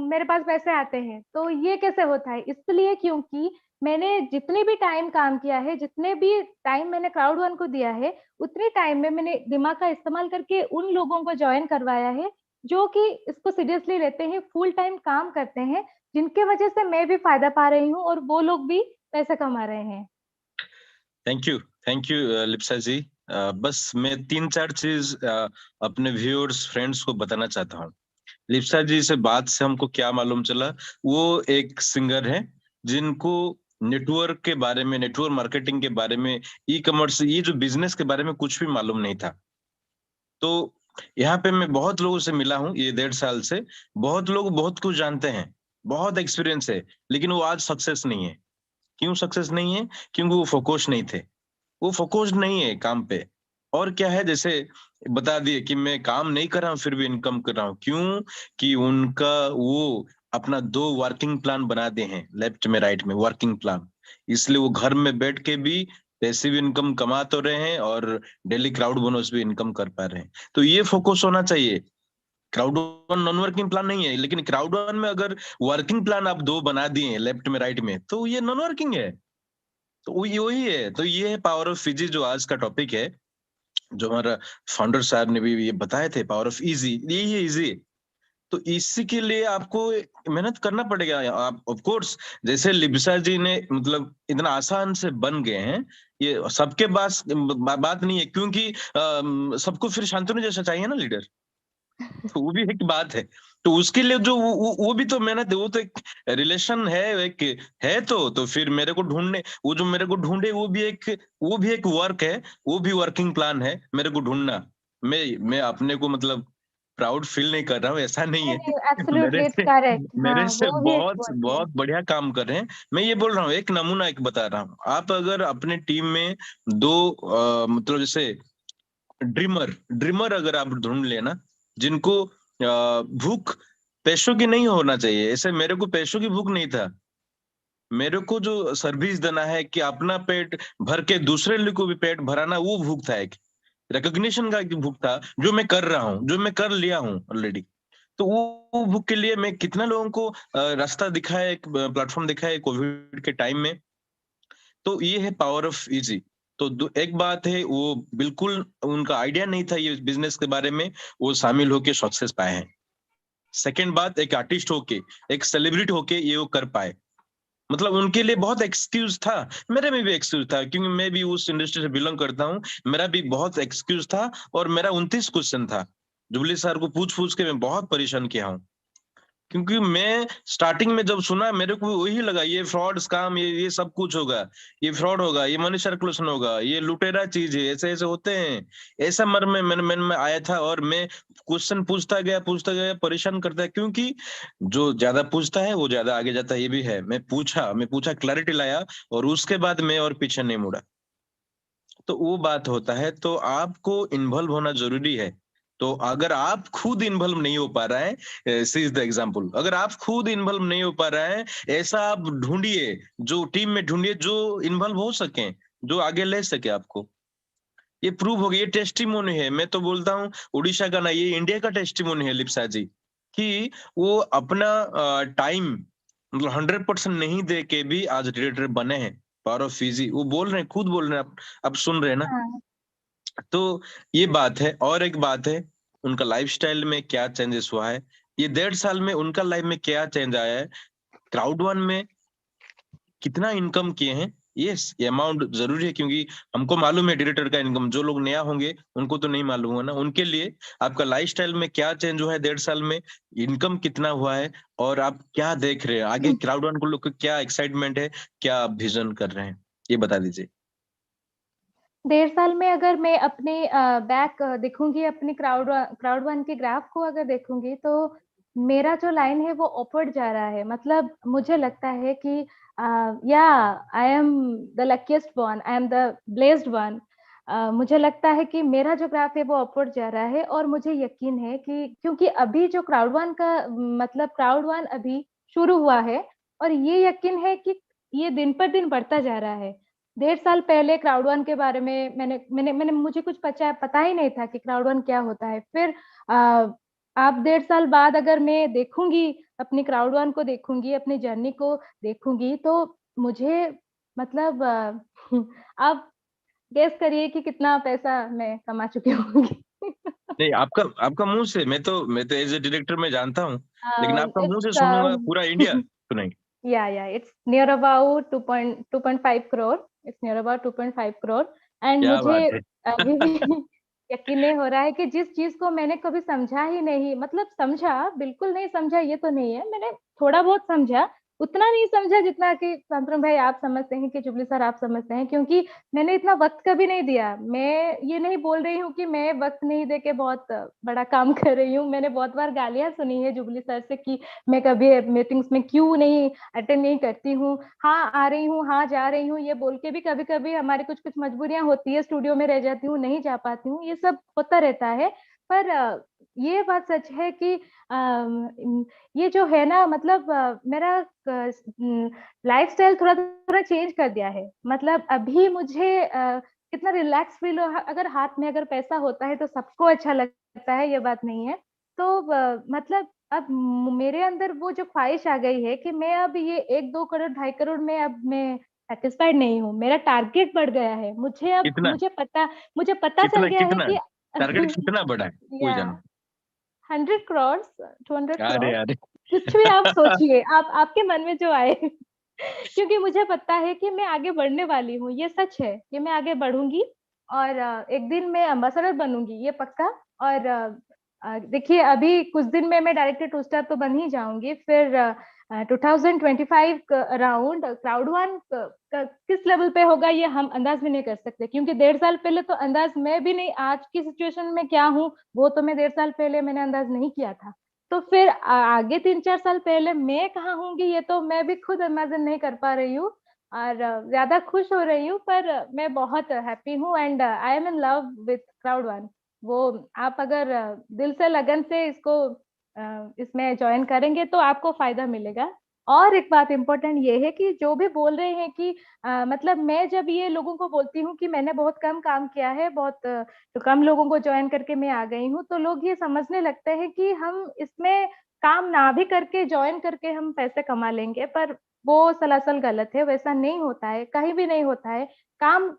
[SPEAKER 4] मेरे पास पैसे आते हैं। तो ये कैसे होता है? इसलिए क्योंकि मैंने जितनी भी टाइम काम किया है, जितने भी टाइम मैंने क्राउड वन को दिया है, उतनी टाइम में मैंने दिमाग का इस्तेमाल करके उन लोगों को ज्वाइन करवाया है जो कि इसको सीरियसली लेते हैं, फुल टाइम काम करते हैं, जिनके वजह से मैं भी फायदा पा रही हूँ और वो लोग भी पैसे कमा रहे हैं।
[SPEAKER 3] थैंक यू लिप्सा जी। बस मैं 3-4 चीज अपने व्यूअर्स फ्रेंड्स को बताना चाहता हूँ। लिप्सा जी से बात से हमको क्या मालूम चला, वो एक सिंगर है जिनको नेटवर्क के बारे में, नेटवर्क मार्केटिंग के बारे में, ई कॉमर्स, ये जो बिजनेस के बारे में कुछ भी मालूम नहीं था। तो यहाँ पे मैं बहुत लोगों से मिला हूँ ये 1.5 साल से। बहुत लोग बहुत कुछ जानते हैं, बहुत एक्सपीरियंस है, लेकिन वो आज सक्सेस नहीं है। क्यों सक्सेस नहीं है? क्योंकि वो फोकस नहीं थे, वो फोकस्ड नहीं है काम पे। और क्या है, जैसे बता दिए कि मैं काम नहीं कर रहा हूँ फिर भी इनकम कर रहा हूँ। क्यों? कि उनका वो अपना 2 वर्किंग प्लान बना दिए हैं, लेफ्ट में राइट में वर्किंग प्लान। इसलिए वो घर में बैठ के भी पैसिव इनकम कमा तो रहे हैं और डेली क्राउड बोनस भी इनकम कर पा रहे हैं। तो ये फोकस होना चाहिए। Crowd one non working plan नहीं है, लेकिन क्राउड वन में अगर वर्किंग प्लान आप 2 बना दिए लेफ्ट में राइट में, तो ये नॉन वर्किंग है। तो वही है। तो ये है पावर ऑफ इजी, जो आज का टॉपिक है, जो हमारा फाउंडर साहब ने भी ये बताए थे, पावर ऑफ इजी। यही है इजी। तो इसी के लिए आपको मेहनत करना पड़ेगा। आप ऑफ कोर्स, जैसे लिप्सा जी ने मतलब इतना आसान से बन गए हैं, ये सबके पास बात नहीं है, क्योंकि सबको फिर शांतनु जैसा चाहिए ना लीडर। तो वो भी एक बात है। तो उसके लिए जो वो भी तो मेहनत है, वो तो एक रिलेशन है, एक है। तो फिर मेरे को ढूंढने, वो जो मेरे को ढूंढे, वो भी एक वर्क है, वो भी वर्किंग प्लान है मेरे को ढूंढना। मैं अपने को मतलब प्राउड फील नहीं कर रहा हूँ, ऐसा नहीं है।
[SPEAKER 4] Absolutely, it's correct.
[SPEAKER 3] मेरे से
[SPEAKER 4] वो भी
[SPEAKER 3] बहुत बहुत बढ़िया काम कर रहे हैं। मैं ये बोल रहा हूँ, एक नमूना एक बता रहा हूँ। आप अगर अपने टीम में 2 मतलब जैसे ड्रीमर अगर आप ढूंढ लेना, जिनको भूख पैसों की नहीं होना चाहिए। ऐसे मेरे को पैसों की भूख नहीं था, मेरे को जो सर्विस देना है कि अपना पेट भर के दूसरे लोग को भी पेट भराना, वो भूख था। एक रिकॉग्निशन का भूख था, जो मैं कर रहा हूँ, जो मैं कर लिया हूँ ऑलरेडी। तो वो भूख के लिए मैं कितना लोगों को रास्ता दिखाया, एक प्लेटफॉर्म दिखाया कोविड के टाइम में। तो ये है पावर ऑफ इजी। तो एक बात है, वो बिल्कुल उनका आइडिया नहीं था ये बिजनेस के बारे में, वो शामिल होके सक्सेस पाए हैं। सेकंड बात, एक आर्टिस्ट होके, एक सेलिब्रिटी होके ये वो कर पाए। मतलब उनके लिए बहुत एक्सक्यूज था, मेरे में भी एक्सक्यूज था, क्योंकि मैं भी उस इंडस्ट्री से बिलोंग करता हूँ। मेरा भी बहुत एक्सक्यूज था, और मेरा 29 क्वेश्चन था। जुबली सर को पूछ के मैं बहुत परेशान किया हूँ। क्योंकि मैं स्टार्टिंग में जब सुना मेरे को वही लगा ये फ्रॉड स्कैम, ये सब कुछ होगा, ये फ्रॉड होगा, ये मनी सर्कुलेशन होगा, ये लुटेरा चीज है, ऐसे ऐसे होते हैं, ऐसा मन में आया था। और मैं क्वेश्चन पूछता गया, परेशान करता है, क्योंकि जो ज्यादा पूछता है वो ज्यादा आगे जाता है, ये भी है। मैं पूछा, क्लैरिटी लाया, और उसके बाद मैं और पीछे नहीं मुड़ा। तो वो बात होता है, तो आपको इन्वॉल्व होना जरूरी है। तो अगर आप खुद इन्वॉल्व नहीं हो पा रहा है, सी इज द एग्जाम्पल, अगर आप खुद इन्वॉल्व नहीं हो पा रहा है, ऐसा आप ढूंढिए, जो टीम में ढूंढिए जो इन्वॉल्व हो सके, जो आगे ले सके आपको। ये प्रूव हो गया, ये टेस्टिमोनी है। मैं तो बोलता हूँ उड़ीसा का ना, ये इंडिया का टेस्टिमोनी है लिप्सा जी, कि वो अपना टाइम मतलब 100% नहीं दे के भी आज डायरेक्टर बने हैं। पावर ऑफ फिजी, वो बोल रहे हैं, खुद बोल रहे हैं, आप सुन रहे हैं ना।
[SPEAKER 4] हाँ,
[SPEAKER 3] तो ये बात है। और एक बात है, उनका लाइफस्टाइल में क्या चेंजेस हुआ है, ये 1.5 साल में उनका लाइफ में क्या चेंज आया है, क्राउड वन में कितना इनकम किए हैं। यस, ये अमाउंट जरूरी है, क्योंकि हमको मालूम है डायरेक्टर का इनकम, जो लोग नया होंगे उनको तो नहीं मालूम होगा ना। उनके लिए आपका लाइफस्टाइल में क्या चेंज हुआ है 1.5 साल में, इनकम कितना हुआ है, और आप क्या देख रहे हैं आगे, क्राउड वन को लोग को क्या एक्साइटमेंट है, क्या विजन कर रहे हैं, ये बता दीजिए।
[SPEAKER 4] 1.5 साल में अगर मैं अपने बैक देखूंगी, अपनी क्राउड वन के ग्राफ को अगर देखूंगी, तो मेरा जो लाइन है वो अपवर्ड जा रहा है। मतलब मुझे लगता है कि या I am the luckiest one, I am the blessed one. मुझे लगता है कि मेरा जो ग्राफ है वो अपवर्ड जा रहा है, और मुझे यकीन है कि क्योंकि अभी जो क्राउड वन का मतलब क्राउड वन अभी शुरू हुआ है, और ये यकीन है कि ये दिन पर दिन बढ़ता जा रहा है। 1.5 साल पहले क्राउड वन के बारे में मैंने मुझे कुछ पता ही नहीं था कि क्राउड वन क्या होता है। फिर आप 1.5 साल बाद अगर मैं देखूंगी, अपनी क्राउड वन को देखूंगी, अपनी जर्नी को देखूंगी, तो मुझे मतलब आप गेस करिए कि कितना पैसा मैं कमा चुकी होंगी।
[SPEAKER 3] नहीं, आपका मुंह से, मैं तो एज ए डायरेक्टर में जानता हूँ, लेकिन आपका मुंह से
[SPEAKER 4] इट्स
[SPEAKER 3] सुनूंगा, पूरा इंडिया सुनेंगे।
[SPEAKER 4] yeah, it's near about 2.5 crore. It's near about 2.5 crore. And
[SPEAKER 3] क्या
[SPEAKER 4] मुझे
[SPEAKER 3] बात है।
[SPEAKER 4] अभी भी यकीन नहीं हो रहा है कि जिस चीज को मैंने कभी समझा ही नहीं, मतलब समझा, बिल्कुल नहीं समझा ये तो नहीं है, मैंने थोड़ा बहुत समझा, उतना नहीं समझा जितना कि शांतनु भाई आप समझते हैं, कि जुबली सर आप समझते हैं, क्योंकि मैंने इतना वक्त कभी नहीं दिया। मैं ये नहीं बोल रही हूँ कि मैं वक्त नहीं दे के बहुत बड़ा काम कर रही हूँ। मैंने बहुत बार गालियां सुनी है जुबली सर से कि मैं कभी मीटिंग्स में क्यों नहीं अटेंड नहीं करती हूँ, हाँ आ रही हूँ, हाँ जा रही हूँ, ये बोल के भी कभी कभी हमारी कुछ कुछ मजबूरियां होती है, स्टूडियो में रह जाती हूँ, नहीं जा पाती हूँ, ये सब होता रहता है। पर ये बात सच है कि ये जो है ना, मतलब मेरा लाइफस्टाइल थोड़ा थोड़ा चेंज कर दिया है। मतलब अभी मुझे कितना रिलैक्स फील हो, अगर हाथ में अगर पैसा होता है तो सबको अच्छा लगता है, ये बात नहीं है। तो मतलब अब मेरे अंदर वो जो ख्वाहिश आ गई है कि मैं अब ये 1-2 करोड़ 2.5 करोड़ में अब मैं सेटिस्फाइड नहीं हूँ, मेरा टारगेट बढ़ गया है। मुझे अब
[SPEAKER 3] कितना
[SPEAKER 4] मुझे पता चल
[SPEAKER 3] कितना
[SPEAKER 4] गया है
[SPEAKER 3] कितना
[SPEAKER 4] कि
[SPEAKER 3] टारगेट कितना बड़ा है, कोई
[SPEAKER 4] या
[SPEAKER 3] जानो।
[SPEAKER 4] 100 करोड़ 200 करोड़,
[SPEAKER 3] अरे
[SPEAKER 4] कुछ भी आप सोचिए, आप आपके मन में जो आए। क्योंकि मुझे पता है कि मैं आगे बढ़ने वाली हूँ, ये सच है कि मैं आगे बढ़ूंगी, और एक दिन मैं अम्बासडर बनूंगी, ये पक्का। और देखिए अभी कुछ दिन में मैं डायरेक्टर 2 स्टार तो बन ही जाऊंगी। फिर 2025 अराउंड क्राउड वन किस लेवल पे होगा ये हम अंदाज भी नहीं कर सकते, क्योंकि 1.5 साल पहले तो अंदाज मैं भी नहीं, आज की सिचुएशन में क्या हूँ वो तो मैं 1.5 साल पहले मैंने अंदाज नहीं किया था। तो फिर आगे 3-4 साल पहले मैं कहाँ होंगी ये तो मैं भी खुद इमेजिन नहीं कर पा रही हूँ, और ज्यादा खुश हो रही हूँ, पर मैं बहुत हैप्पी हूँ, and I am in love with crowd one. वो आप अगर दिल से लगन से इसको इसमें ज्वाइन करेंगे तो आपको फायदा मिलेगा। और एक बात इम्पोर्टेंट ये है कि जो भी बोल रहे हैं कि मतलब मैं जब ये लोगों को बोलती हूँ कि मैंने बहुत कम काम किया है, बहुत तो कम लोगों को ज्वाइन करके मैं आ गई हूँ, तो लोग ये समझने लगते हैं कि हम इसमें काम ना भी करके ज्वाइन करके हम पैसे कमा लेंगे, पर वो सलासल गलत है। वैसा नहीं होता है, कहीं भी नहीं होता है। काम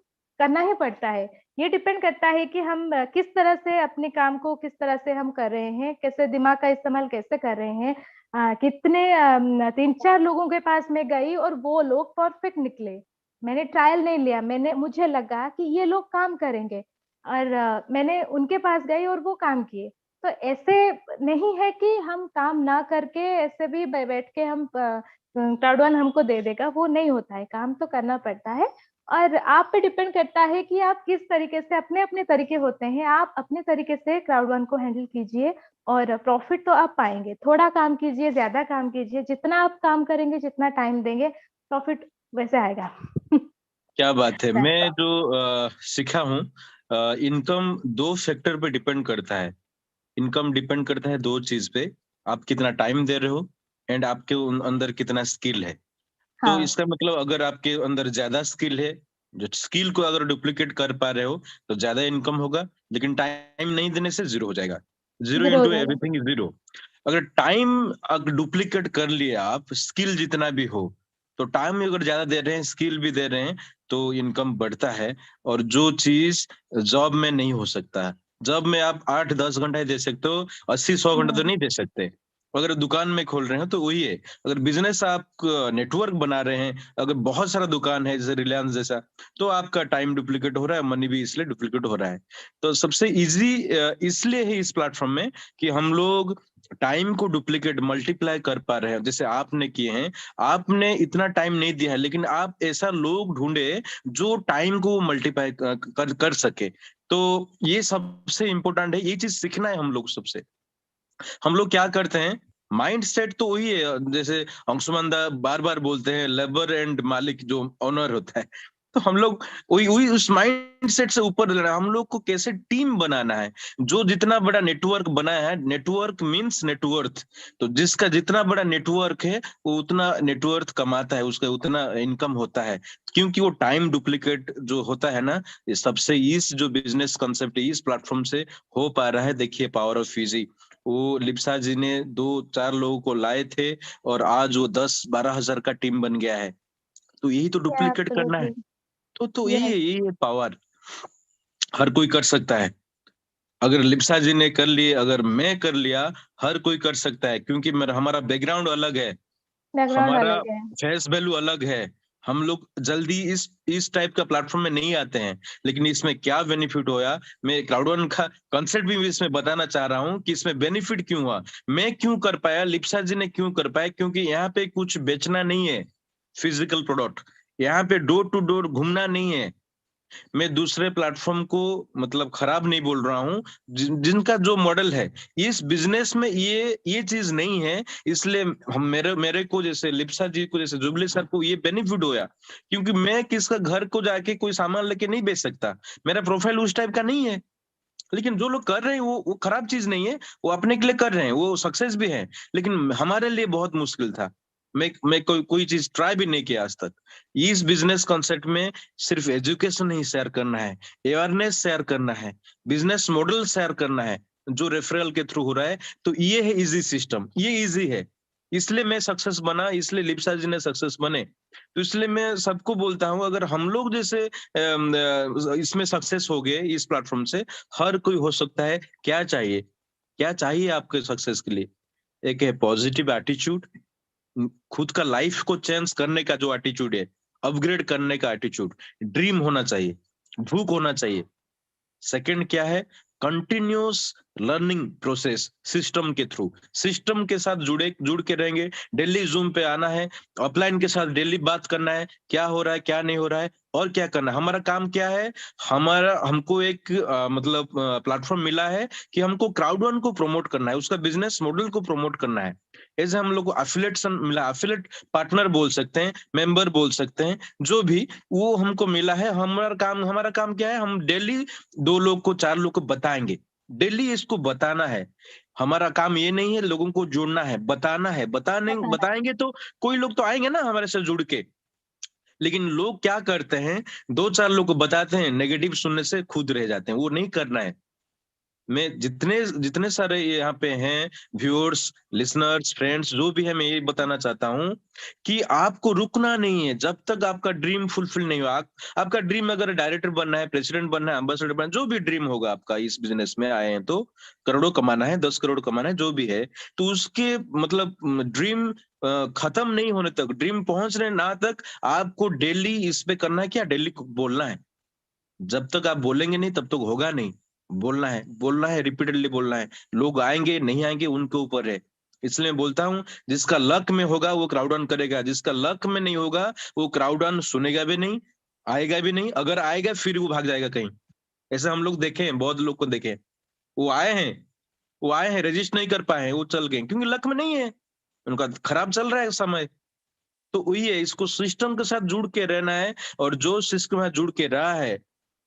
[SPEAKER 4] करना ही पड़ता है। ये डिपेंड करता है कि हम किस तरह से अपने काम को किस तरह से हम कर रहे हैं, कैसे दिमाग का इस्तेमाल कैसे कर रहे हैं। कितने 3-4 लोगों के पास मैं गई और वो लोग परफेक्ट निकले। मैंने ट्रायल नहीं लिया, मुझे लगा कि ये लोग काम करेंगे, और मैंने उनके पास गई और वो काम किए। तो ऐसे नहीं है कि हम काम ना करके ऐसे भी बैठ के हम क्राउड वन हमको दे देगा, वो नहीं होता है, काम तो करना पड़ता है। और आप पे डिपेंड करता है कि आप किस तरीके से, अपने अपने तरीके होते हैं, आप अपने तरीके से क्राउड वन को हैंडल कीजिए और प्रॉफिट तो आप पाएंगे। थोड़ा काम कीजिए, ज्यादा काम कीजिए, जितना आप काम करेंगे, जितना टाइम देंगे, प्रॉफिट वैसे आएगा।
[SPEAKER 3] क्या बात है। मैं जो सीखा हूँ, इनकम 2 फैक्टर पे डिपेंड करता है। इनकम डिपेंड करता है 2 चीज पे, आप कितना टाइम दे रहे हो एंड आपके अंदर कितना स्किल है। तो
[SPEAKER 4] हाँ,
[SPEAKER 3] इसका मतलब अगर आपके अंदर ज्यादा स्किल है, जो स्किल को अगर डुप्लीकेट कर पा रहे हो तो ज्यादा इनकम होगा, लेकिन टाइम नहीं देने से 0 हो जाएगा। 0
[SPEAKER 4] जरूर
[SPEAKER 3] इंटू
[SPEAKER 4] जरूर।
[SPEAKER 3] Everything is 0। अगर टाइम अगर डुप्लीकेट कर लिए आप, स्किल जितना भी हो, तो टाइम अगर ज्यादा दे रहे हैं, स्किल भी दे रहे हैं, तो इनकम बढ़ता है। और जो चीज जॉब में नहीं हो सकता, जॉब में आप 8-10 घंटे दे सकते हो, 80-100 घंटे तो नहीं दे सकते। अगर दुकान में खोल रहे हो तो वही है। अगर बिजनेस आप नेटवर्क बना रहे हैं, अगर बहुत सारा दुकान है जैसे रिलायंस जैसा, तो आपका टाइम डुप्लीकेट हो रहा है, मनी भी इसलिए डुप्लीकेट हो रहा है। तो सबसे इजी इसलिए है इस प्लेटफॉर्म में कि हम लोग टाइम को डुप्लीकेट मल्टीप्लाई कर पा रहे हैं, जैसे आपने किए हैं। आपने इतना टाइम नहीं दिया है, लेकिन आप ऐसा लोग ढूंढे जो टाइम को मल्टीप्लाई कर सके। तो ये सबसे इंपॉर्टेंट है, ये चीज सीखना है हम लोग सबसे। हम लोग क्या करते हैं, माइंड सेट तो वही है, जैसे अंशुमान दा बार बार बोलते हैं, लेबर एंड मालिक जो ओनर होता है। तो हम लोग वही वही उस माइंड सेट से ऊपर लेना है। हम लोग को कैसे टीम बनाना है, जो जितना बड़ा नेटवर्क बनाया है, नेटवर्क मीन्स नेटवर्थ। तो जिसका जितना बड़ा नेटवर्क है, वो उतना नेटवर्थ कमाता है, उसका उतना इनकम होता है। क्योंकि वो टाइम डुप्लीकेट जो होता है ना, ये सबसे इस जो बिजनेस कॉन्सेप्ट है, इस प्लेटफॉर्म से हो पा रहा है। देखिए पावर ऑफ फिजी, वो लिप्सा जी ने 2-4 लोगों को लाए थे और आज वो 10-12 हजार का टीम बन गया है। तो यही तो डुप्लीकेट करना है।
[SPEAKER 4] एब्सोल्युटली।
[SPEAKER 3] तो
[SPEAKER 4] यस।
[SPEAKER 3] यही है पावर। हर कोई कर सकता है। अगर लिप्सा जी ने कर लिए, अगर मैं कर लिया, हर कोई कर सकता है। क्योंकि मेरा हमारा बैकग्राउंड अलग है,
[SPEAKER 4] बैकग्राउंड
[SPEAKER 3] हमारा
[SPEAKER 4] अलग है।
[SPEAKER 3] फेस वैल्यू अलग है। हम लोग जल्दी इस टाइप का प्लेटफॉर्म में नहीं आते हैं। लेकिन इसमें क्या बेनिफिट होया, मैं क्राउड वन का कॉन्सेप्ट भी इसमें बताना चाह रहा हूँ कि इसमें बेनिफिट क्यों हुआ, मैं क्यों कर पाया, लिप्सा जी ने क्यों कर पाया। क्योंकि यहाँ पे कुछ बेचना नहीं है, फिजिकल प्रोडक्ट। यहाँ पे डोर टू डोर घूमना नहीं है। मैं दूसरे प्लेटफॉर्म को मतलब खराब नहीं बोल रहा हूँ, जिनका जो मॉडल है, इस बिजनेस में ये चीज नहीं है। इसलिए हम मेरे मेरे को, जैसे लिप्सा जी को, जैसे जुबली सर को ये बेनिफिट होया। क्योंकि मैं किसका घर को जाके कोई सामान लेके नहीं बेच सकता, मेरा प्रोफाइल उस टाइप का नहीं है। लेकिन जो लोग कर रहे हैं वो खराब चीज नहीं है, वो अपने के लिए कर रहे हैं, वो सक्सेस भी है। लेकिन हमारे लिए बहुत मुश्किल था। मैं कोई चीज ट्राई भी नहीं किया आज तक। इस बिजनेस कॉन्सेप्ट में सिर्फ एजुकेशन नहीं शेयर करना है, अवेयरनेस शेयर करना है, बिजनेस मॉडल शेयर करना है, जो रेफरल के थ्रू हो रहा है। तो ये है इजी सिस्टम, ये इजी है। इसलिए मैं सक्सेस बना, इसलिए लिप्सा जी ने सक्सेस बने। तो इसलिए मैं सबको बोलता हूँ, अगर हम लोग जैसे इसमें सक्सेस हो गए इस प्लेटफॉर्म से, हर कोई हो सकता है। क्या चाहिए, क्या चाहिए आपके सक्सेस के लिए? एक है पॉजिटिव एटीट्यूड, खुद का लाइफ को चेंज करने का जो एटीट्यूड है, अपग्रेड करने का एटीट्यूड, ड्रीम होना चाहिए, भूख होना चाहिए। सेकंड क्या है, कंटिन्यूस लर्निंग प्रोसेस, सिस्टम के थ्रू, सिस्टम के साथ जुड़ के रहेंगे। डेली जूम पे आना है, अपलाइन के साथ डेली बात करना है, क्या हो रहा है क्या नहीं हो रहा है, और क्या करना है। हमारा काम क्या है, हमको एक मतलब प्लेटफॉर्म मिला है कि हमको क्राउड वन को प्रमोट करना है, उसका बिजनेस मॉडल को प्रमोट करना है। ऐसे हम लोग को एफिलिएट मिला, एफिलिएट पार्टनर बोल सकते हैं, मेंबर बोल सकते हैं, जो भी वो हमको मिला है। हमारा काम क्या है, हम डेली 2 लोग को 4 लोग को बताएंगे, डेली इसको बताना है। हमारा काम ये नहीं है लोगों को जोड़ना है, बताना है।
[SPEAKER 4] बताना।
[SPEAKER 3] बताएंगे तो कोई लोग तो आएंगे ना हमारे साथ जुड़ के। लेकिन लोग क्या करते हैं, 2-4 लोग को बताते हैं, नेगेटिव सुनने से खुद रह जाते हैं। वो नहीं करना है। मैं जितने जितने सारे यहाँ पे हैं व्यूअर्स, लिसनर्स, फ्रेंड्स, जो भी है, मैं ये बताना चाहता हूँ कि आपको रुकना नहीं है जब तक आपका ड्रीम फुलफिल नहीं हुआ। आपका ड्रीम अगर डायरेक्टर बनना है, प्रेसिडेंट बनना है, एम्बेसडर बनना है, जो भी ड्रीम होगा आपका, इस बिजनेस में आए हैं तो करोड़ों कमाना है, 10 करोड़ कमाना है, जो भी है, तो उसके मतलब ड्रीम खत्म नहीं होने तक, ड्रीम पहुंचने ना तक, आपको डेली इस पे करना है। क्या डेली बोलना है। जब तक आप बोलेंगे नहीं तब तक होगा नहीं। बोलना है, रिपीटेडली बोलना है। लोग आएंगे नहीं आएंगे उनके ऊपर है। इसलिए बोलता हूँ, जिसका लक में होगा वो क्राउड ऑन करेगा, जिसका लक में नहीं होगा वो क्राउड ऑन सुनेगा भी नहीं, आएगा भी नहीं। अगर आएगा फिर वो भाग जाएगा कहीं। ऐसे हम लोग देखे हैं, बहुत लोग को देखे हैं। वो आए हैं रजिस्टर नहीं कर पाए हैं, वो चल गए क्योंकि लक में नहीं है, उनका खराब चल रहा है समय। तो वही है, इसको सिस्टम के साथ जुड़ के रहना है। और जो सिस्टम में जुड़ के रहा है,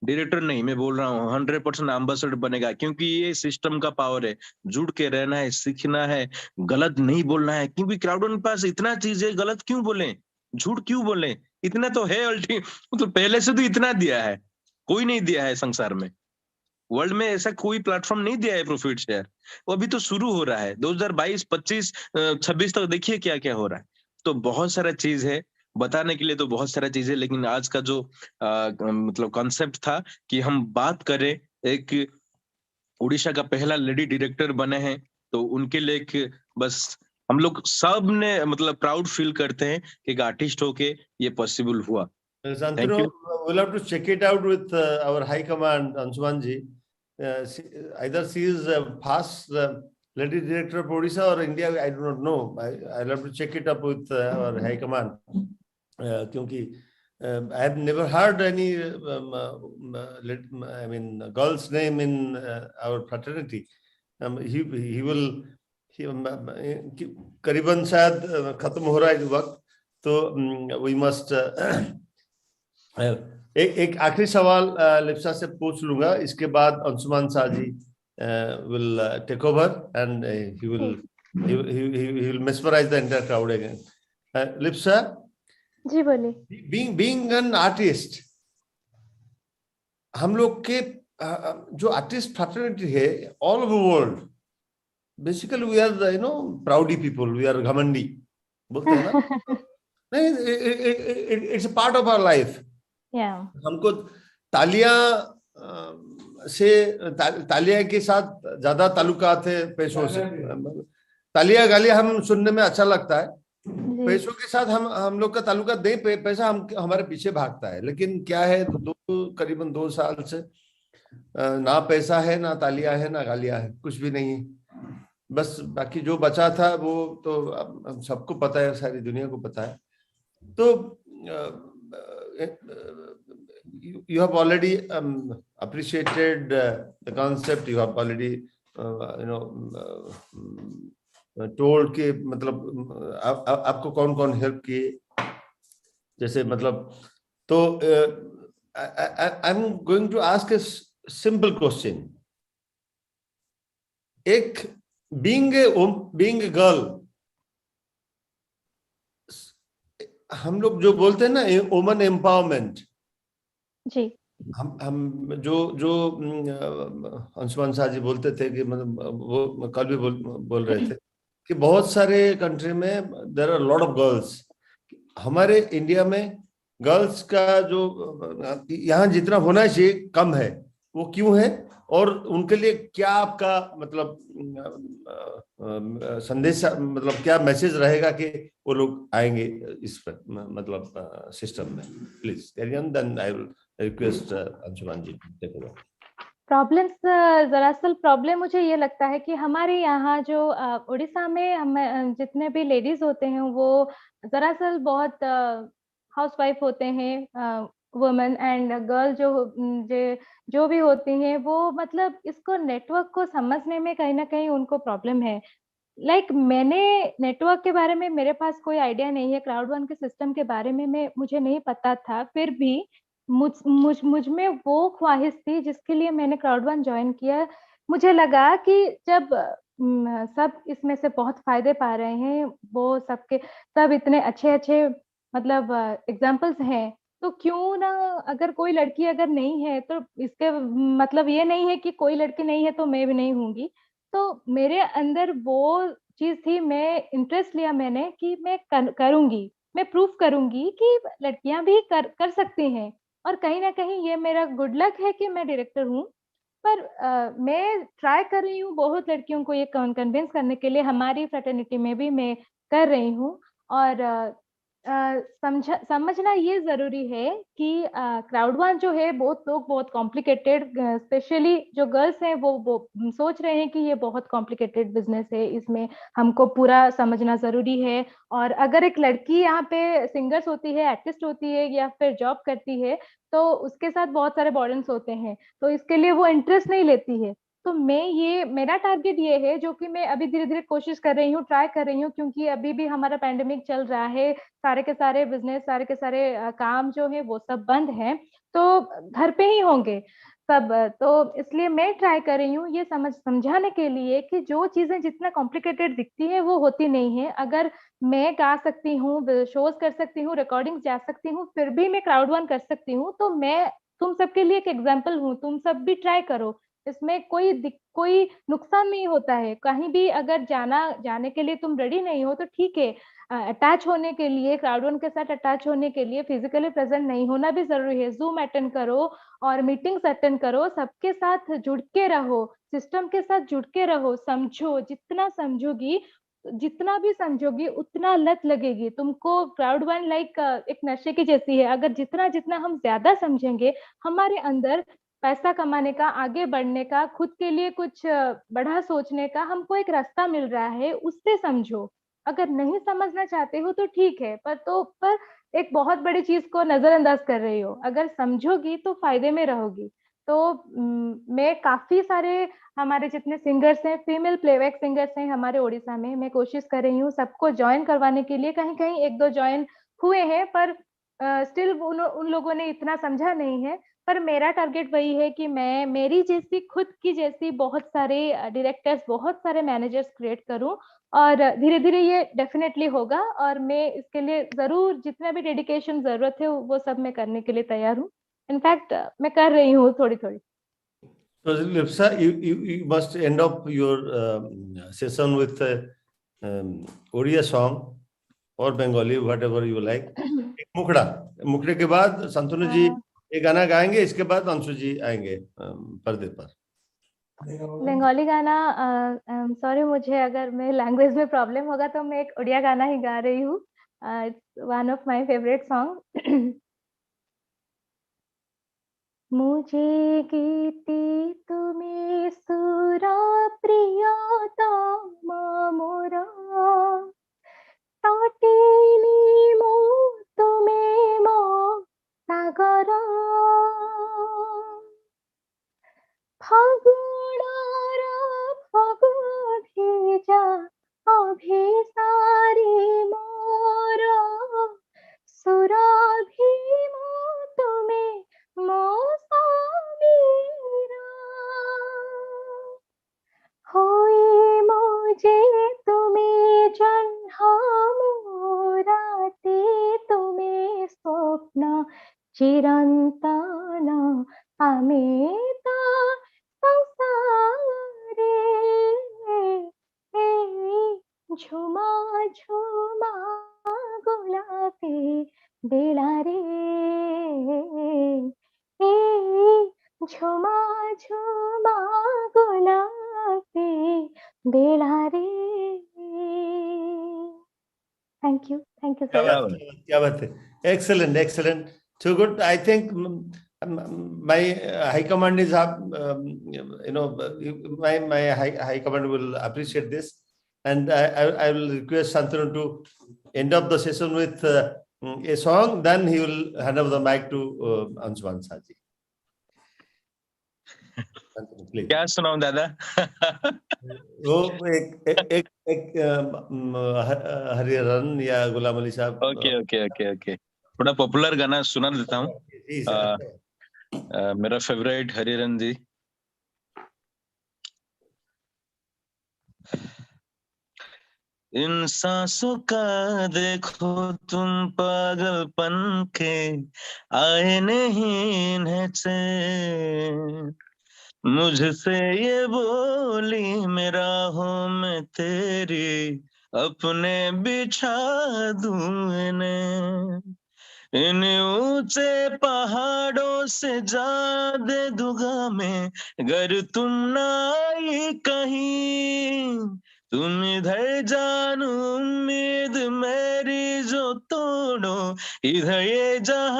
[SPEAKER 3] डायरेक्टर नहीं, मैं बोल रहा हूँ 100% एम्बेसडर बनेगा, क्योंकि ये सिस्टम का पावर है। जुड़ के रहना है, सीखना है, गलत नहीं बोलना है, क्योंकि क्राउड के पास इतना चीज है, गलत क्यों बोले, झूठ क्यों बोले, इतना तो है मतलब पहले से तो इतना दिया है, कोई नहीं दिया है संसार में, वर्ल्ड में ऐसा कोई प्लेटफॉर्म नहीं दिया है प्रॉफिट शेयर। वो अभी तो शुरू हो रहा है, 2022, 25, 26 तक देखिए क्या क्या हो रहा है। तो बहुत सारा चीज है बताने के लिए, तो बहुत सारा चीज है, लेकिन आज का जो मतलब कॉन्सेप्ट था कि हम बात करें, एक उड़ीसा का पहला लेडी डायरेक्टर बने हैं, तो उनके लिए एक बस हम लोग सब ने मतलब प्राउड फील करते हैं कि एक आर्टिस्ट होके ये पॉसिबल हुआ। Thank
[SPEAKER 2] Santanu,
[SPEAKER 3] you.
[SPEAKER 2] we'll have to check it out with our High Command, Anshuman ji. Either she is past lady director of Odisha or India, I do not know. I'll have to check it up with our High Command. क्योंकि I have never heard any, I mean, girl's name in our fraternity. He will, करीबन शायद खत्म हो रहा है वक्त, तो we must एक आखिरी सवाल लिप्सा से पूछ लूंगा, इसके बाद Anshuman Shah ji will take over and he will mesmerize the entire crowd again. Lipsa
[SPEAKER 4] जी बोलिए।
[SPEAKER 2] being an artist, हम लोग के जो आर्टिस्ट फ्रैटर्निटी है all over world, basically we are proudy people, we are घमंडी बोलते हैं ना। नहीं, it's a part of our life. हमको तालियां के साथ ज्यादा ताल्लुकात है पैसों से। तालियां गालियां हम सुनने में अच्छा लगता है, पैसों के साथ हम लोग का ताल्लुकात नहीं, पैसा हमारे पीछे भागता है। लेकिन क्या है, करीबन 2 साल से ना पैसा है, ना तालियां है, ना गालियां है, कुछ भी नहीं है। बस बाकी जो बचा था वो तो सबको पता है, सारी दुनिया को पता है। तो you have already appreciated the concept, you have already told कि मतलब आपको कौन कौन हेल्प किए, जैसे मतलब तो I'm going to ask a simple question. एक being a girl, हम लोग जो बोलते हैं ना वुमन एम्पावरमेंट जी, हम जो अंशुमान शाह जी बोलते थे कि मतलब वो कल भी बोल रहे थे कि बहुत सारे कंट्री में there are lot of girls. हमारे इंडिया में गर्ल्स का जो यहाँ जितना होना चाहिए कम है, वो क्यों है? और उनके लिए क्या आपका मतलब संदेश, मतलब क्या मैसेज रहेगा कि वो लोग आएंगे इस पर मतलब सिस्टम में? Please carry on, then I will request Anshuman ji take over.
[SPEAKER 4] Problems, दरअसल प्रॉब्लम मुझे ये लगता है कि हमारे यहाँ जो उड़ीसा में हम जितने भी लेडीज होते हैं वो दरअसल बहुत हाउसवाइफ होते हैं, वुमेन एंड गर्ल जो भी होती हैं, वो मतलब इसको नेटवर्क को समझने में कहीं ना कहीं उनको प्रॉब्लम है। मैंने नेटवर्क के बारे में, मेरे पास कोई आइडिया नहीं है, क्राउड वन के सिस्टम के बारे में मुझे नहीं पता था, फिर भी मुझ में वो ख्वाहिश थी जिसके लिए मैंने क्राउड वन ज्वाइन किया। मुझे लगा कि जब सब इसमें से बहुत फायदे पा रहे हैं, वो सब इतने अच्छे मतलब एग्जाम्पल्स हैं, तो क्यों ना, अगर कोई लड़की अगर नहीं है तो इसके मतलब ये नहीं है कि कोई लड़की नहीं है तो मैं भी नहीं हूँगी। तो मेरे अंदर वो चीज थी, मैं इंटरेस्ट लिया मैंने कि मैं करूंगी, मैं प्रूफ करूंगी कि लड़कियां भी कर सकती हैं। और कहीं ना कहीं ये मेरा गुड लक है कि मैं डायरेक्टर हूँ। पर मैं ट्राई कर रही हूँ बहुत लड़कियों को ये कन्विंस करने के लिए, हमारी फ्रेटर्निटी में भी मैं कर रही हूँ। और समझना ये जरूरी है कि क्राउड1 जो है, बहुत लोग बहुत कॉम्प्लिकेटेड, स्पेशली जो गर्ल्स हैं वो सोच रहे हैं कि ये बहुत कॉम्प्लिकेटेड बिजनेस है, इसमें हमको पूरा समझना जरूरी है। और अगर एक लड़की यहाँ पे सिंगर्स होती है, आर्टिस्ट होती है या फिर जॉब करती है, तो उसके साथ बहुत सारे बर्डन्स होते हैं, तो इसके लिए वो इंटरेस्ट नहीं लेती है। तो मेरा टारगेट ये है, जो कि मैं अभी धीरे धीरे कोशिश कर रही हूँ, ट्राई कर रही हूँ, क्योंकि अभी भी हमारा पैंडेमिक चल रहा है, सारे के सारे बिजनेस, सारे के सारे काम जो है वो सब बंद हैं, तो घर पे ही होंगे सब। तो इसलिए मैं ट्राई कर रही हूँ ये समझाने के लिए कि जो चीजें जितना कॉम्प्लिकेटेड दिखती है वो होती नहीं है। अगर मैं गा सकती हूँ, शोज कर सकती हूँ, रिकॉर्डिंग जा सकती हूँ, फिर भी मैं क्राउड1 कर सकती हूँ, तो मैं तुम सबके लिए एक एग्जाम्पल हूँ। तुम सब भी ट्राई करो, इसमें कोई नुकसान नहीं होता है। कहीं भी अगर जाने के लिए तुम रेडी नहीं हो तो ठीक है, अटैच होने के लिए, क्राउड1 के साथ अटैच होने के लिए फिजिकली प्रेजेंट नहीं होना भी जरूरी है। जूम अटेंड करो और मीटिंग्स अटेंड करो, सबके साथ जुड़ के रहो, सिस्टम के साथ जुड़ के रहो, समझो, जितना भी समझोगी उतना लत लगेगी तुमको। क्राउड1 लाइक एक नशे की जैसी है, अगर जितना जितना हम ज्यादा समझेंगे, हमारे अंदर पैसा कमाने का, आगे बढ़ने का, खुद के लिए कुछ बड़ा सोचने का हमको एक रास्ता मिल रहा है, उससे समझो। अगर नहीं समझना चाहते हो तो ठीक है, पर एक बहुत बड़ी चीज को नजरअंदाज कर रही हो। अगर समझोगी तो फायदे में रहोगी। तो मैं काफी सारे, हमारे जितने सिंगर्स हैं, फीमेल प्लेबैक सिंगर्स हैं हमारे उड़ीसा में, मैं कोशिश कर रही हूँ सबको ज्वाइन करवाने के लिए। कहीं कहीं एक दो ज्वाइन हुए हैं, पर स्टिल उन लोगों ने इतना समझा नहीं है। पर मेरा टारगेट वही है कि मैं मेरी जैसी, खुद की जैसी बहुत सारे डायरेक्टर्स, बहुत सारे मैनेजर्स क्रिएट करूं, और धीरे धीरे ये डेफिनेटली होगा। और मैं इसके लिए जरूर जितना भी डेडिकेशन जरूरत है वो सब मैं करने के लिए तैयार हूँ। इनफैक्ट मैं कर रही हूँ थोड़ी थोड़ी।
[SPEAKER 2] So Lipsa, you must end up your session with Oriya song or Bengali, whatever you like. एक मुखड़ा के बाद संतनु जी ये गाना गाएंगे, इसके बाद अंशु जी आएंगे पर्दे पर।
[SPEAKER 4] बंगाली गाना, सॉरी, मुझे अगर मैं लैंग्वेज में प्रॉब्लम होगा तो मैं एक उड़िया गाना ही गा रही हूँ। It's one of my favourite song. मुझे गीती तुम्हें सुरा प्रियतम मोरा, तटिनी मो तुम्हें मो सागर, फागुणार फागु भेजा अभिसारी मोर, सुरभि मो तुम्हें मो समीरा, होई मुझे तुम्हें जन्म मोराते तुम्हें स्वप्न चिरंतन अमेता संसारे, झुमा झुमा गोलापी बेला रे, झुमा झुमा गोलापी बेला रे। Thank you so much.
[SPEAKER 2] क्या बात है, excellent, excellent, too good. I think my high command is my high command will appreciate this, and I will request Shantanu to end up the session with a song, then he will hand over the mic to Anshuman Saji. Please.
[SPEAKER 3] क्या सुनाऊं दादा?
[SPEAKER 2] वो एक हरिहरन या गुलाम अली साहब।
[SPEAKER 3] ओके, थोड़ा पॉपुलर गाना सुना देता हूँ। मेरा फेवरेट हरिहरन जी। इन सांसों का देखो तुम पागलपन के आए नहीं इन्हें चैन, मुझसे ये बोली मेरा हूँ मैं तेरी अपने बिछा दूं इन्हें, इन ऊंचे पहाड़ों से जा दे दुगा में, अगर तुम ना आई कहीं तुम इधर जानो उम्मीद मेरी जो तोड़ो, इधर ये जहां